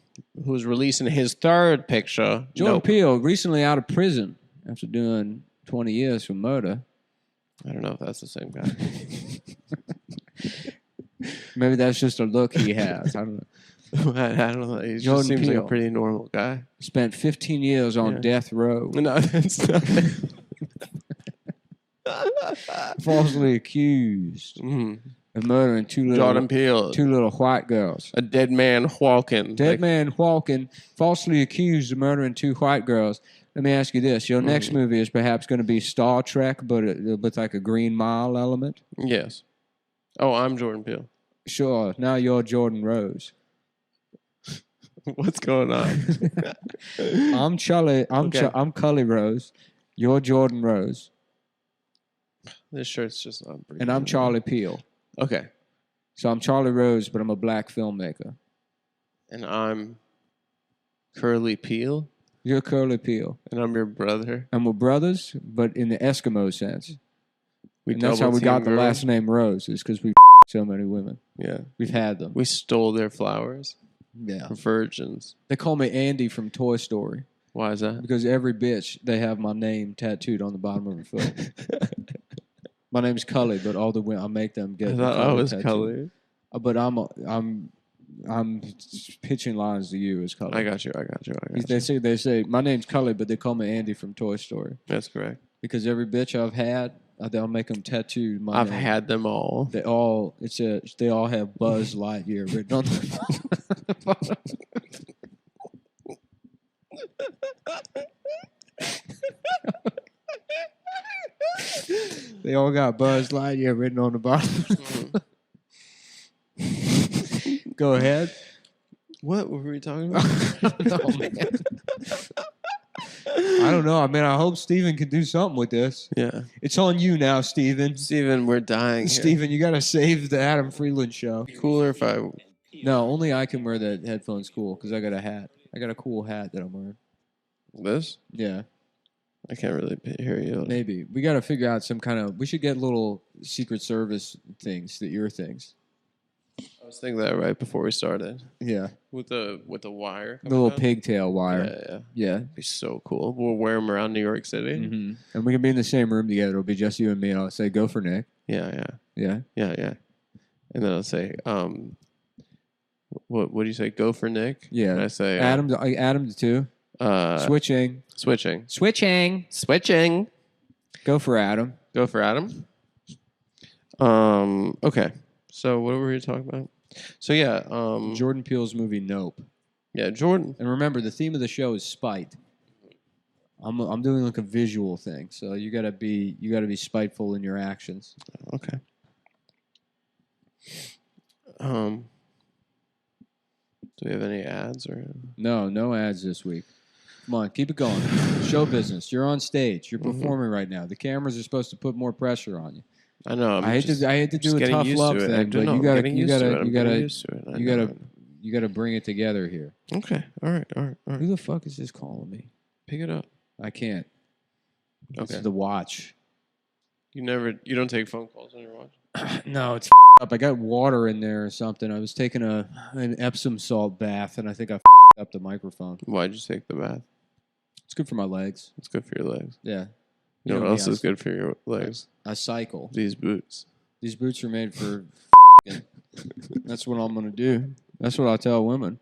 who's releasing his third picture. Jordan Nope. Peele, recently out of prison after doing 20 years for murder. I don't know if that's the same guy. Maybe that's just a look he has. I don't know. I don't know. He just Jordan seems like Peele. a pretty normal guy. Spent 15 years on Yeah. death row. No, that's not. Falsely accused Mhm. of murdering two Jordan Peele, little white girls. a dead man walking. Dead man walking, falsely accused of murdering 2 white girls. Let me ask you this. Your next movie is perhaps going to be Star Trek, but with like a Green Mile element? Yes. Oh, I'm Jordan Peele. Sure. Now you're Jordan Rose. What's going on? I'm Charlie. Okay. I'm Cully Rose. You're Jordan Rose. This shirt's just not breathing. And I'm Charlie Peele. Okay. So I'm Charlie Rose, but I'm a black filmmaker. And I'm Curly Peele. You're Curly Peele. And I'm your brother. And we're brothers, but in the Eskimo sense. And that's how double we got team the girls. last name Rose, is because we so many women. Yeah. We've had them. We stole their flowers. Yeah. Virgins. They call me Andy from Toy Story Why is that? because every bitch, they have my name tattooed on the bottom of her foot. My name's Cully, but all the women, I make them get I the thought I Cully was tattoo. Cully. But I'm pitching lines to you as Cully. I got you. They say my name's Cully, but they call me Andy from Toy Story That's correct. because every bitch I've had, they'll make them tattoo my I've name. had them all. They all have Buzz Lightyear written on them. They all got Buzz Lightyear written on the bottom. Go ahead. What were we talking about? No, man. I don't know. I mean, I hope Steven can do something with this. Yeah. It's on you now, Steven. Steven, we're dying here. Steven, you got to save the Adam Freeland show. Cooler if I... No, only I can wear the headphones cool because I got a hat. I got a cool hat that I'm wearing. This? Yeah, I can't really hear you. maybe. We got to figure out some kind of... We should get little Secret Service things, the ear things. I was thinking that right before we started. Yeah. With the wire. The little coming pigtail down. wire. Yeah. Yeah. It'd be so cool. We'll wear them around New York City. Mm-hmm. And we can be in the same room together. It'll be just you and me. And I'll say, go for Nick. Yeah. Yeah. And then I'll say, what do you say? Go for Nick? Yeah. And I say, Adam to 2. Switching. Switching. Go for Adam. Go for Adam. Okay. So what were we talking about? So yeah. Jordan Peele's movie Nope. Yeah, Jordan. And remember, the theme of the show is spite. I'm doing like a visual thing, so you gotta be spiteful in your actions. Okay. Do we have any ads or? No ads this week. Come on, keep it going. Show business. You're on stage. You're performing right now. The cameras are supposed to put more pressure on you. I know. I hate to do a tough love thing, but you gotta bring it together here. Okay. All right. Who the fuck is this calling me? Pick it up. I can't. Okay. It's the watch. You don't take phone calls on your watch? No, it's up. I got water in there or something. I was taking an Epsom salt bath, and I think I up the microphone. Why'd you take the bath? It's good for my legs. It's good for your legs. Yeah. You know what else is good for your legs? I cycle. These boots. These boots are made for That's what I'm going to do. That's what I tell women.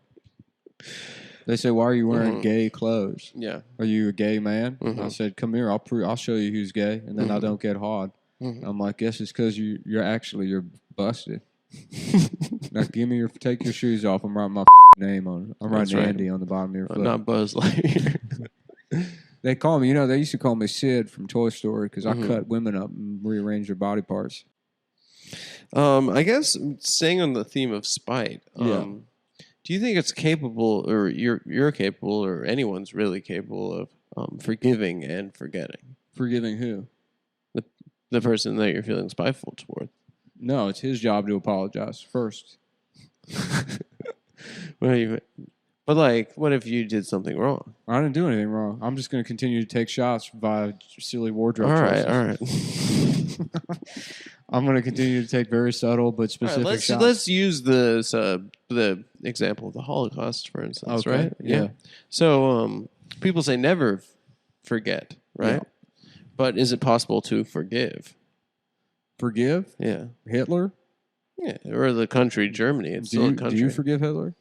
They say, "Why are you wearing gay clothes? Yeah. Are you a gay man?" I said, "Come here. I'll show you who's gay." And then I don't get hard. I'm like, "Guess it's because you're busted." Now take your shoes off. I'm writing my name on it. I'm writing Andy on the bottom of your foot. Not Buzz Lightyear. They call me. They used to call me Sid from Toy Story because I cut women up and rearrange their body parts. I guess staying on the theme of spite. Do you think it's capable, or you're capable, or anyone's really capable of forgiving and forgetting? Forgiving who? The person that you're feeling spiteful toward. No, it's his job to apologize first. But what if you did something wrong? I didn't do anything wrong. I'm just going to continue to take shots via silly wardrobe choices. All right. I'm going to continue to take very subtle but specific shots. Let's use the example of the Holocaust, for instance, right? Yeah. So people say never forget, right? Yeah. But is it possible to forgive? Forgive? Yeah. Hitler? Yeah, or the country Germany. It's still a country. Do you forgive Hitler?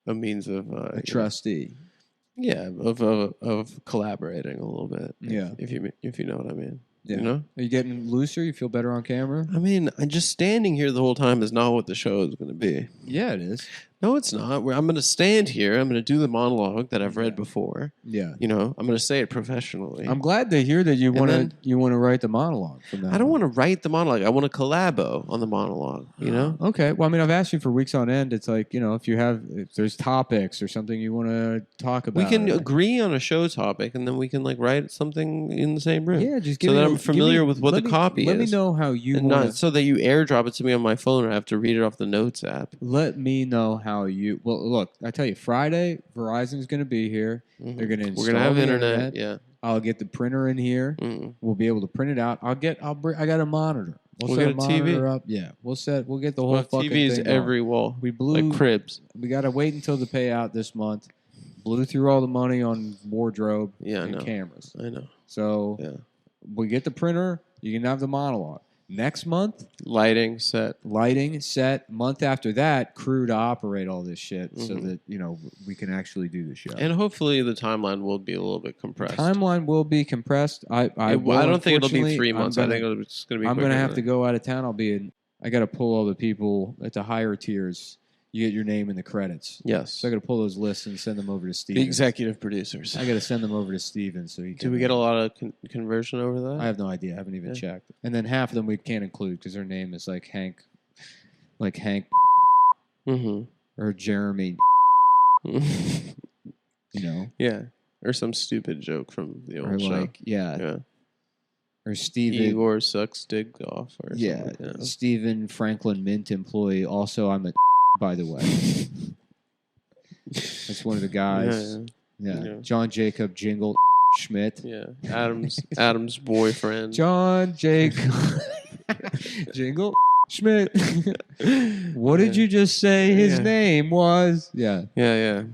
A means of a trustee. Yeah, of collaborating a little bit. Yeah, if you know what I mean. Yeah. You know? Are you getting looser? You feel better on camera? I mean, just standing here the whole time is not what the show is going to be. Yeah, it is. No, it's not. I'm going to stand here. I'm going to do the monologue that I've read before. Yeah. I'm going to say it professionally. I'm glad to hear that you want to write the monologue from that. I don't want to write the monologue. I want to collabo on the monologue, Okay. Well, I mean, I've asked you for weeks on end. It's like, if there's topics or something you want to talk about. We can agree on a show topic, and then we can write something in the same room. Yeah, just so that I'm familiar with what the copy is. Let me know how you want not so that you airdrop it to me on my phone, and I have to read it off the notes app. Let me know how you. Well, look, I tell you, Friday, Verizon's going to be here. They're going to install. We're going to have internet. Yeah. I'll get the printer in here. We'll be able to print it out. I got a monitor. We'll set a TV up. Yeah. We'll get the whole fucking TV's thing every wall. We blew like cribs. We got to wait until the payout this month. Blew through all the money on wardrobe and cameras. I know. So we get the printer. You can have the monologue. Next month, lighting set. Month after that, crew to operate all this shit so that we can actually do the show. And hopefully the timeline will be a little bit compressed. Timeline will be compressed. I don't think it'll be 3 months. I think it's going to be. I'm going to have to go out of town. I got to pull all the people at the higher tiers. You get your name in the credits. Yes. So I got to pull those lists and send them over to Steven. The executive producers. I got to send them over to Steven so he can. Do we get a lot of conversion over that? I have no idea. I haven't even checked. And then half of them we can't include because their name is like Hank, or Jeremy. Yeah. Or some stupid joke from the old show. Yeah. Or Steven. Igor sucks dick off. Or something like that. Steven Franklin Mint employee. Also, I'm a by the way. That's one of the guys. Yeah. John Jacob Jingle Schmidt. Yeah. Adam's boyfriend. John Jacob Jingle Schmidt. What did you just say his name was? Yeah. Yeah.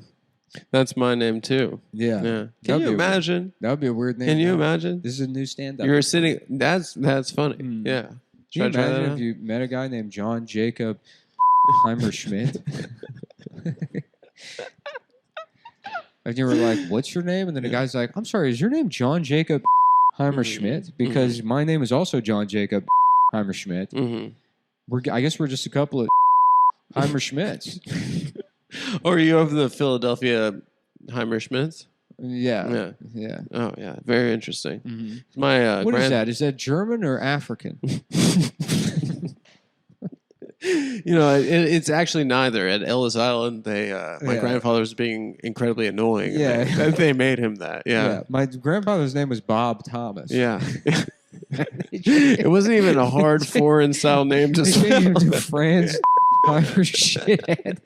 That's my name too. Yeah. Can you imagine? That would be a weird name. Can you imagine? This is a new stand-up. You're sitting. That's funny. Yeah. Can you imagine if you met a guy named John Jacob Heimer Schmidt? And you were like, "What's your name?" And then the guy's like, "I'm sorry, is your name John Jacob Heimer Schmidt? Because my name is also John Jacob Heimer Schmidt. I guess we're just a couple of Heimer Schmidts." Or you have the Philadelphia Heimer Schmidts? Yeah. Oh, yeah. Very interesting. What is that? Is that German or African? it's actually neither. At Ellis Island, my grandfather was being incredibly annoying. Yeah. They made him that. Yeah. My grandfather's name was Bob Thomas. Yeah. It wasn't even a hard foreign style name to They spell. changed him to Franz Irish shithead.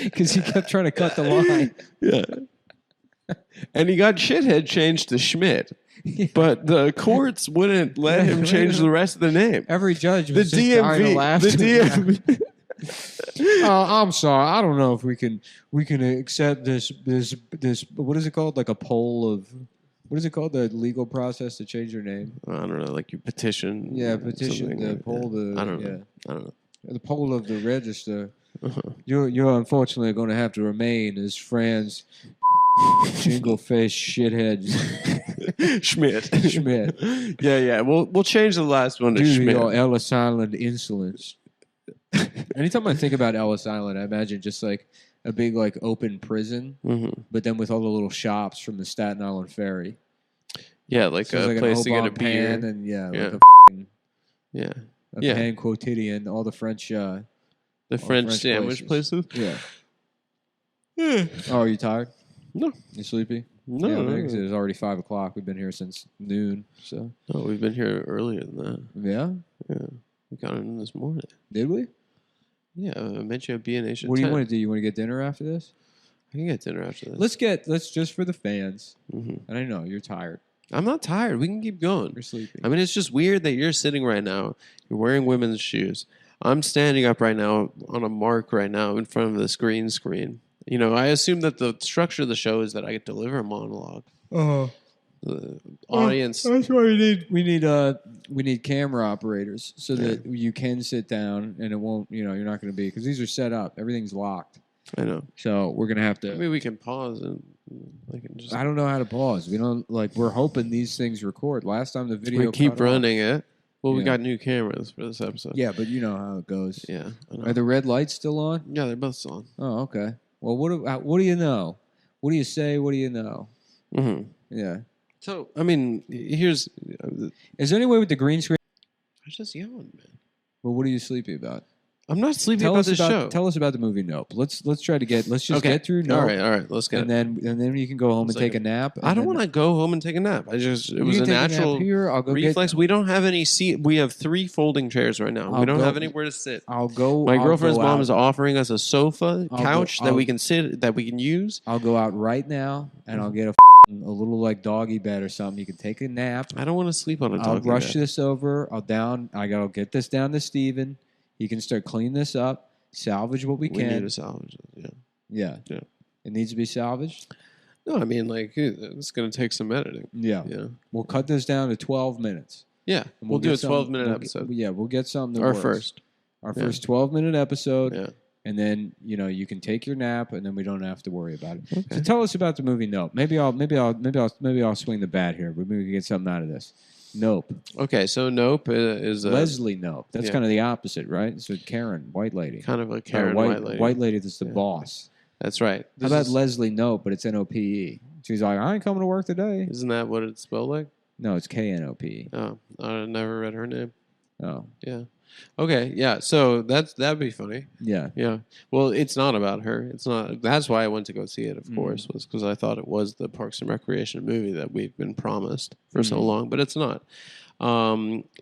Because he kept trying to cut the line. Yeah. And he got shithead changed to Schmidt. But the courts wouldn't let him change the rest of the name. Every judge The was just dying to DMV. laugh. The DMV. I'm sorry. I don't know if we can accept this. What is it called? Like a poll of. What is it called? The legal process to change your name. I don't know. Like you petition. Yeah, petition the poll. I don't know. I don't know. The poll of the register. Uh-huh. You're unfortunately going to have to remain as Franz jingle face shithead Schmidt. Schmidt. Yeah. We'll change the last one to Due to Schmidt. your Ellis Island insolence. Anytime I think about Ellis Island, I imagine just like a big like open prison, but then with all the little shops from the Staten Island Ferry. Yeah, like So it's a like place an to get a Oban pan beer. and like Yeah. a Yeah. pan quotidian, all the French. The all French sandwich places. Yeah. Yeah. Oh, are you tired? No. You sleepy? No, Yeah, no, because no. it was already 5 o'clock. We've been here since noon. So No, we've been here earlier than that. yeah, Yeah. We got in this morning. did we? Yeah, I met you at B&H. What do you want to do? You want to get dinner after this? I can get dinner after this. Let's just for the fans. Mhm. And I know you're tired. I'm not tired. We can keep going. You're sleepy. I mean, it's just weird that you're sitting right now. You're wearing women's shoes. I'm standing up right now on a mark right now in front of this green screen. You know, I assume that the structure of the show is that I deliver a monologue. The audience. That's why we need camera operators so that you can sit down and it won't. You're not going to be because these are set up. Everything's locked. I know. So we're gonna have to. Maybe we can pause and just. I don't know how to pause. We don't We're hoping these things record. Last time the video. We keep cut off. running it. Well, we Yeah. got new cameras for this episode. Yeah, but you know how it goes. Yeah. I know. Are the red lights still on? Yeah, they're both on. Oh, okay. Well, what do you know? What do you say? What do you know? Mm-hmm. Yeah. So, I mean, here's. Is there any way with the green screen? I just yawned, man. Well, what are you sleepy about? I'm not sleepy about this show. Tell us about the movie Nope. Let's try to get. Let's just get through Nope. All right. Let's get and it. then you can go home It's and like take a nap. I don't want to go home and take a nap. It was a take a nap natural here. I'll go reflex. We don't have any seat. We have 3 folding chairs right now. We don't have anywhere to sit. I'll go. My I'll girlfriend's go mom out. is offering us a sofa, couch that I'll- we can sit, that we can use. I'll go out right now and I'll get a little like doggy bed or something. You can take a nap. I don't want to sleep on a I'll doggy rush bed. this over. I'll get this down to Steven. He can start cleaning this up. Salvage what we We need can. to salvage it. Yeah. Yeah. It needs to be salvaged. No, I mean, like, it's going to take some editing. Yeah. Yeah. We'll cut this down to 12 minutes. Yeah. And We'll do a get 12-minute we'll episode. We'll get something that Our works. first. Our Yeah. first 12-minute episode. Yeah. And then, you can take your nap and then we don't have to worry about it. Okay. So tell us about the movie Nope. Maybe I'll swing the bat here. Maybe we can get something out of this. Nope. Okay, so Nope is a Leslie Nope. That's yeah. kind of the opposite, right? So Karen, white lady. kind of a Karen white, white lady. White lady that's the Yeah. boss. That's right. How about Leslie Nope, but it's N-O-P-E. She's like, I ain't coming to work today. Isn't that what it's spelled like? No, it's K-N-O-P. Oh, I never read her name. Oh, Yeah. Okay. Yeah. So that'd be funny. yeah. Yeah. Well, it's not about her. It's not. That's why I went to go see it. Of Mm. course, was because I thought it was the Parks and Recreation movie that we've been promised for so Mm. long, but it's not.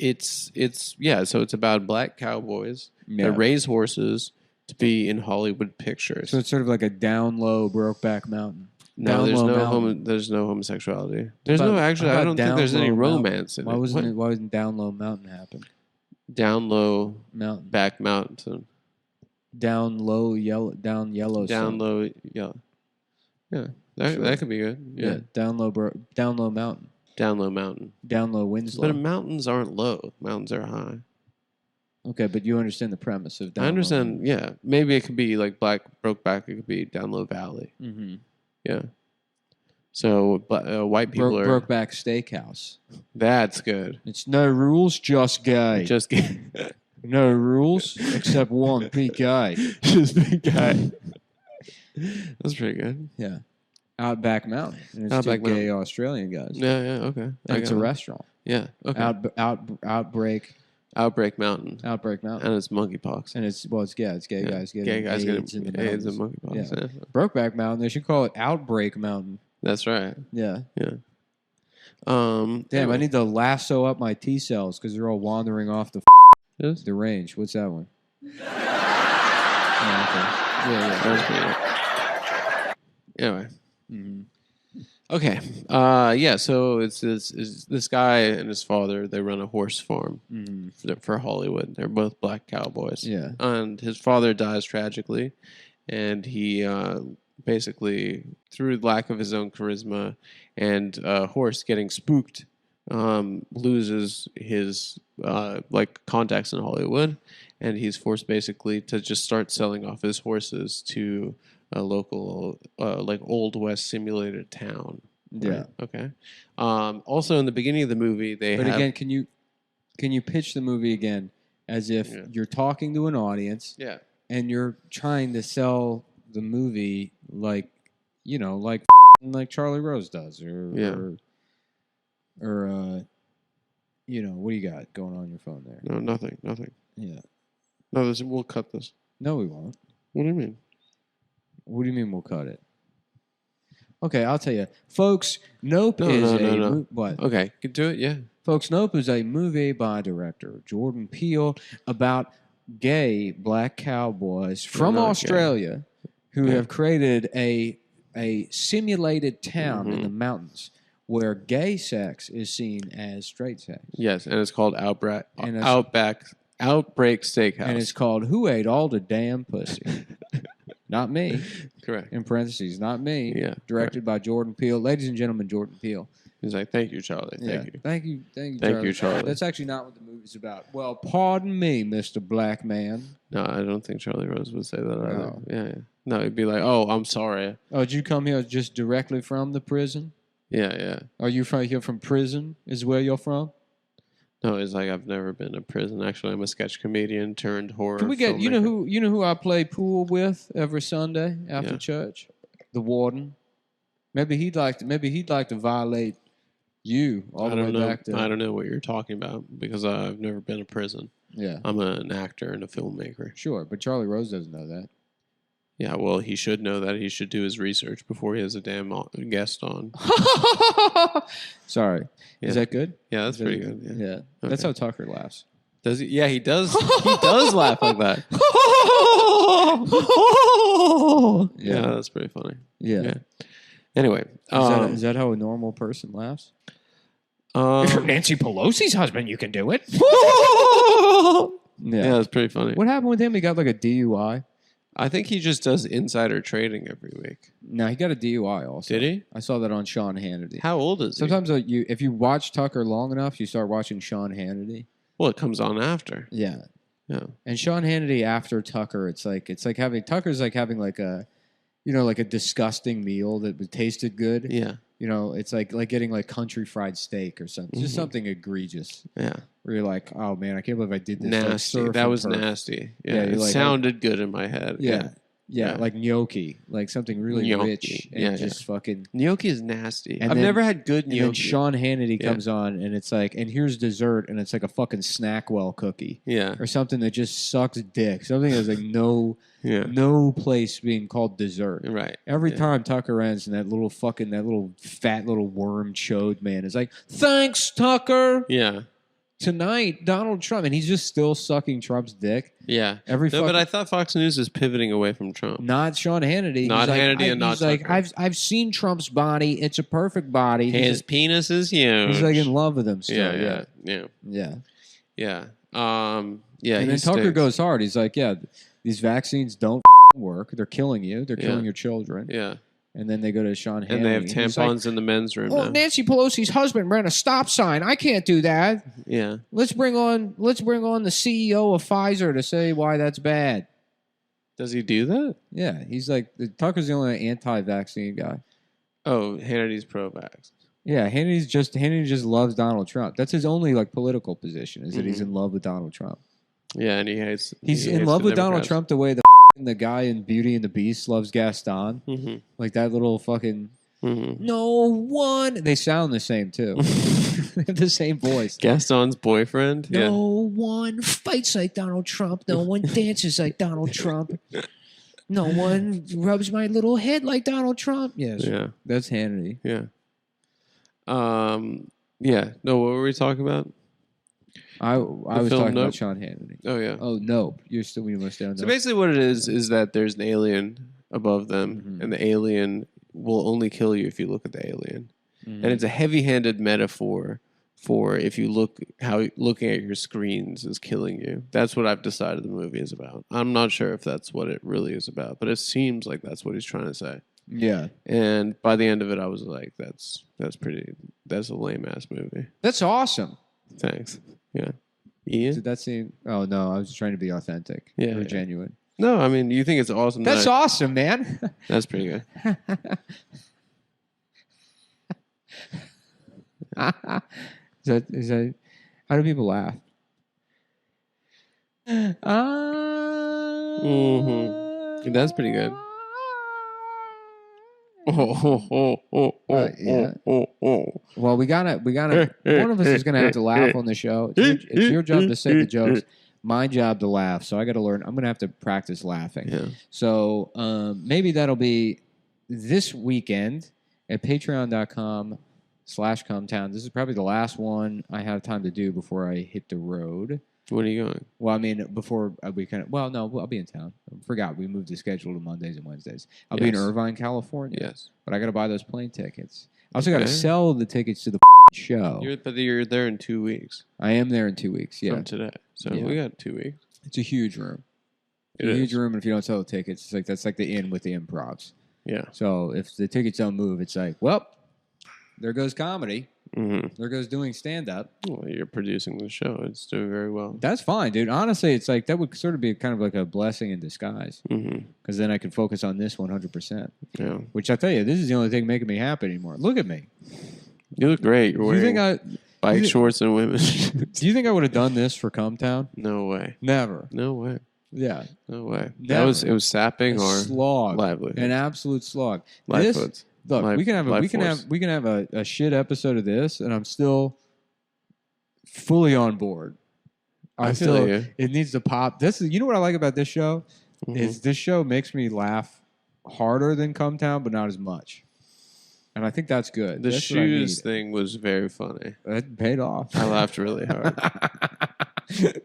It's yeah. So it's about black cowboys Yeah. that raise horses to be in Hollywood pictures. So it's sort of like a down low Brokeback Mountain. No, Down there's Low no Mountain. there's no homosexuality. There's How no about- actually. how I about don't think Down there's any Low Mountain? romance in Why it. wasn't Why wasn't Down Low Mountain happen? Down low Mountain. back mountain? Down low yellow. Down yellow. Down low, yeah, yeah. That Sure. that could be good. Yeah, Down low. Down low mountain. down low mountain. Down low Winslow. But mountains aren't low. Mountains are high. Okay, but you understand the premise of Down I understand. Yeah, maybe it could be like Brokeback. It could be down low valley. Mm-hmm. Yeah. So white people are. Brokeback Steakhouse. That's good. It's no rules, just gay. Just No rules except one. Be gay. just big guy. That's pretty good. Yeah. Outback Mountain. And it's Outback two gay Australian guys. Yeah. Okay. And it's a got it. restaurant. Yeah. Okay. Outbreak Outbreak Mountain. Outbreak Mountain. And it's monkeypox. And it's gay guys getting Gay guys AIDS in the AIDS mountains. and monkeypox. Yeah. Yeah. Brokeback Mountain. They should call it Outbreak Mountain. That's right. Yeah. Yeah. Damn, anyway. I need to lasso up my T cells because they're all wandering off the range. What's that one? Oh, okay. Yeah. Anyway. Mm-hmm. Okay. So it's this guy and his father. They run a horse farm for Hollywood. They're both black cowboys. Yeah. And his father dies tragically, and he basically, through lack of his own charisma and horse getting spooked, loses his contacts in Hollywood, and he's forced basically to just start selling off his horses to a local Old West simulated town. Right? Yeah. Okay. Also, in the beginning of the movie, again, can you pitch the movie again as if you're talking to an audience? Yeah. And you're trying to sell the movie like Charlie Rose does, or what do you got going on your phone there? No, nothing. Yeah. No, we'll cut this. No, we won't. What do you mean? What do you mean we'll cut it? Okay, I'll tell you. Folks, Nope What? Okay, can do it, yeah. Folks, Nope is a movie by director Jordan Peele about gay black cowboys from Australia who have created a simulated town in the mountains where gay sex is seen as straight sex. Yes, and it's called Outbreak Steakhouse. And it's called Who Ate All the Damn Pussy? Not me. Correct. In parentheses, not me. Yeah. Directed by Jordan Peele. Ladies and gentlemen, Jordan Peele. He's like, thank you, Charlie. Thank you. Thank you, Thank you, Charlie. That's actually not what the movie's about. Well, pardon me, Mr. Black Man. No, I don't think Charlie Rose would say that either. No. Yeah. No, he'd be like, oh, I'm sorry. Oh, did you come here just directly from the prison? Yeah. Are you here from prison is where you're from? No, it's like, I've never been to prison. Actually, I'm a sketch comedian turned horror. Can we get filmmaker. you know who I play pool with every Sunday after Yeah. church? The warden. Maybe he'd like to violate you all the way back to. I don't know what you're talking about because I've never been to prison. Yeah. I'm an actor and a filmmaker. Sure, but Charlie Rose doesn't know that. Yeah, well, he should know that. He should do his research before he has a damn guest on. Sorry. Yeah. Is that good? Yeah, that's pretty good. Yeah. That's how Tucker laughs. Does he? Yeah, he does. He does laugh like that. Yeah, that's pretty funny. Yeah. Anyway, Is that how a normal person laughs? If you're Nancy Pelosi's husband, you can do it. Yeah, that's pretty funny. What happened with him? He got like a DUI. I think he just does insider trading every week. No, he got a DUI also. Did he? I saw that on Sean Hannity. How old is he? Sometimes if you watch Tucker long enough, you start watching Sean Hannity. Well, it comes on after. Yeah. Yeah. And Sean Hannity after Tucker, it's like having Tucker's like having like a disgusting meal that tasted good. Yeah. It's like getting like country fried steak or something. Just something egregious. Yeah. Where you're like, oh man, I can't believe I did this. Nasty. Like, that was nasty. Yeah. It like, sounded good in my head. Yeah, like gnocchi, like something really Gnocchi. rich and just fucking. Gnocchi is nasty. And I've then- never had good gnocchi. And then Sean Hannity comes on, and it's like, and here's dessert, and it's like a fucking Snackwell cookie Yeah. or something that just sucks dick. Something that's like no place being called dessert. Right. Every time Tucker ends, and that little fat little worm chode man is like, thanks, Tucker. Yeah. Tonight, Donald Trump, and he's just still sucking Trump's dick. Yeah. But I thought Fox News is pipivoting away from Trump. Not Sean Hannity. Not Hannity and not He's like, Tucker. I've seen Trump's body. It's a perfect body. His penis is huge. He's like in love with him still. Yeah. Yeah. And then Tucker goes hard. He's like, yeah, these vaccines don't work. They're killing you. They're killing your children. Yeah. And then they go to Sean Hannity. And they have tampons in the men's room now. Nancy Pelosi's husband ran a stop sign. I can't do that. Yeah. Let's bring on the CEO of Pfizer to say why that's bad. Does he do that? Yeah, he's like Tucker's the only anti-vaccine guy. Oh, Hannity's pro-vax. Yeah, Hannity just loves Donald Trump. That's his only like political position is that he's in love with Donald Trump. Yeah, and he hates. He's he in hates love the with Donald Democrats. Trump the way the guy in Beauty and the Beast loves Gaston. Mm-hmm. Like that little fucking Mm-hmm. no one. They sound the same too. They have the same voice. Gaston's boyfriend. Yeah. No one fights like Donald Trump. No one dances like Donald Trump. No one rubs my little head like Donald Trump. Yes. Yeah. That's Hannity. Yeah. Yeah. No, what were we talking about? I was film talking Nope? about Sean Hannity. Oh yeah. Oh, Nope. You're still, we must stay on So Nope. basically, what it is that there's an alien above them, and the alien will only kill you if you look at the alien, and it's a heavy-handed metaphor for if you looking at your screens is killing you. That's what I've decided the movie is about. I'm not sure if that's what it really is about, but it seems like that's what he's trying to say. Yeah. And by the end of it, I was like, that's a lame ass movie. That's awesome. Thanks. Yeah. Ian? Did that seem? Oh, no. I was trying to be authentic. Yeah, Or yeah. genuine. No, I mean, you think it's awesome. That's awesome, man. That's pretty good. Is that how do people laugh? That's pretty good. Yeah. Well, we gotta. One of us is gonna have to laugh on the show. It's your job to say the jokes. My job to laugh. So I got to learn. I'm gonna have to practice laughing. Yeah. So maybe that'll be this weekend at patreon.com/Cumtown. This is probably the last one I have time to do before I hit the road. When are you going? Well, I mean, before we kind of. Well, no, I'll be in town. I forgot we moved the schedule to Mondays and Wednesdays. I'll be in Yes. Irvine, California. Yes. But I got to buy those plane tickets. I also got to Okay. sell the tickets to the show. You're there in 2 weeks I am there in 2 weeks. Yeah, from today. So Yeah. we got 2 weeks. it's a huge room. It a huge is. room. And if you don't sell the tickets, it's like that's like the inn with the improvs. Yeah. So if the tickets don't move, it's like, well, there goes comedy. Mm-hmm. There goes doing stand up. Well, you're producing the show. It's doing very well. That's fine, dude. Honestly, it's like that would sort of be kind of like a blessing in disguise Mm-hmm. because then I can focus on this 100%. Yeah. Which I tell you, this is the only thing making me happy anymore. Look at me. You look great. You're Do you wearing think bike you- shorts and women's. Do you think I would have done this for Cumtown? No way. Never. No way. Yeah. No way. Never. It was sapping A our slog. livelihood. An absolute slog. Livelihoods. Look, Life- we can have life force. a shit episode of this, and I'm still fully on board. I feel you. It needs to pop. This is, you know what I like about this show Mhm. is this show makes me laugh harder than Cumtown, but not as much, and I think that's good. The That's what I shoes need. thing was very funny. That paid off. I laughed really hard.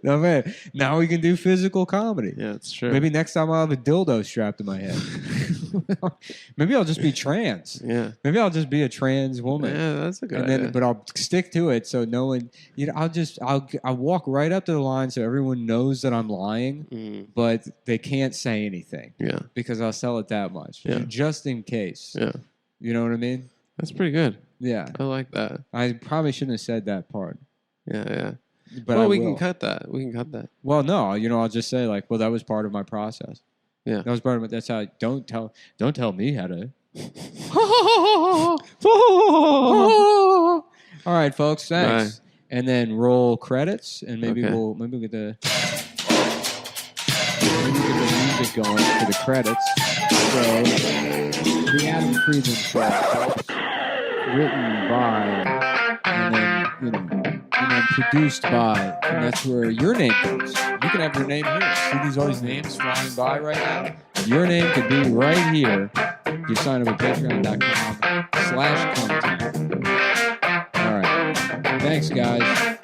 No man, now we can do physical comedy. Yeah, it's true. Maybe next time I'll have a dildo strapped to my head. Maybe I'll just be trans. Yeah. Maybe I'll just be a trans woman. Yeah, that's a good And idea. then, but I'll stick to it so no one, I'll walk right up to the line so everyone knows that I'm lying, Mm, but they can't say anything yeah. because I'll sell it that much, Yeah. just in case. Yeah. You know what I mean? That's pretty good. Yeah. I like that. I probably shouldn't have said that part, Yeah, yeah. but Well, I we will. can cut that. We can cut that. Well, no, I'll just say like, well, that was part of my process. Yeah. That was part of it. That's how. Don't tell me how to. All right, folks. Thanks. And then roll credits, and maybe Okay. we'll get the music going for the credits. So the Adam Friedman show, folks, written by, and then produced by, and that's where your name goes. You can have your name here. See all these names flying by right now? Your name could be right here. You sign up at patreon.com/content. All right. Thanks, guys.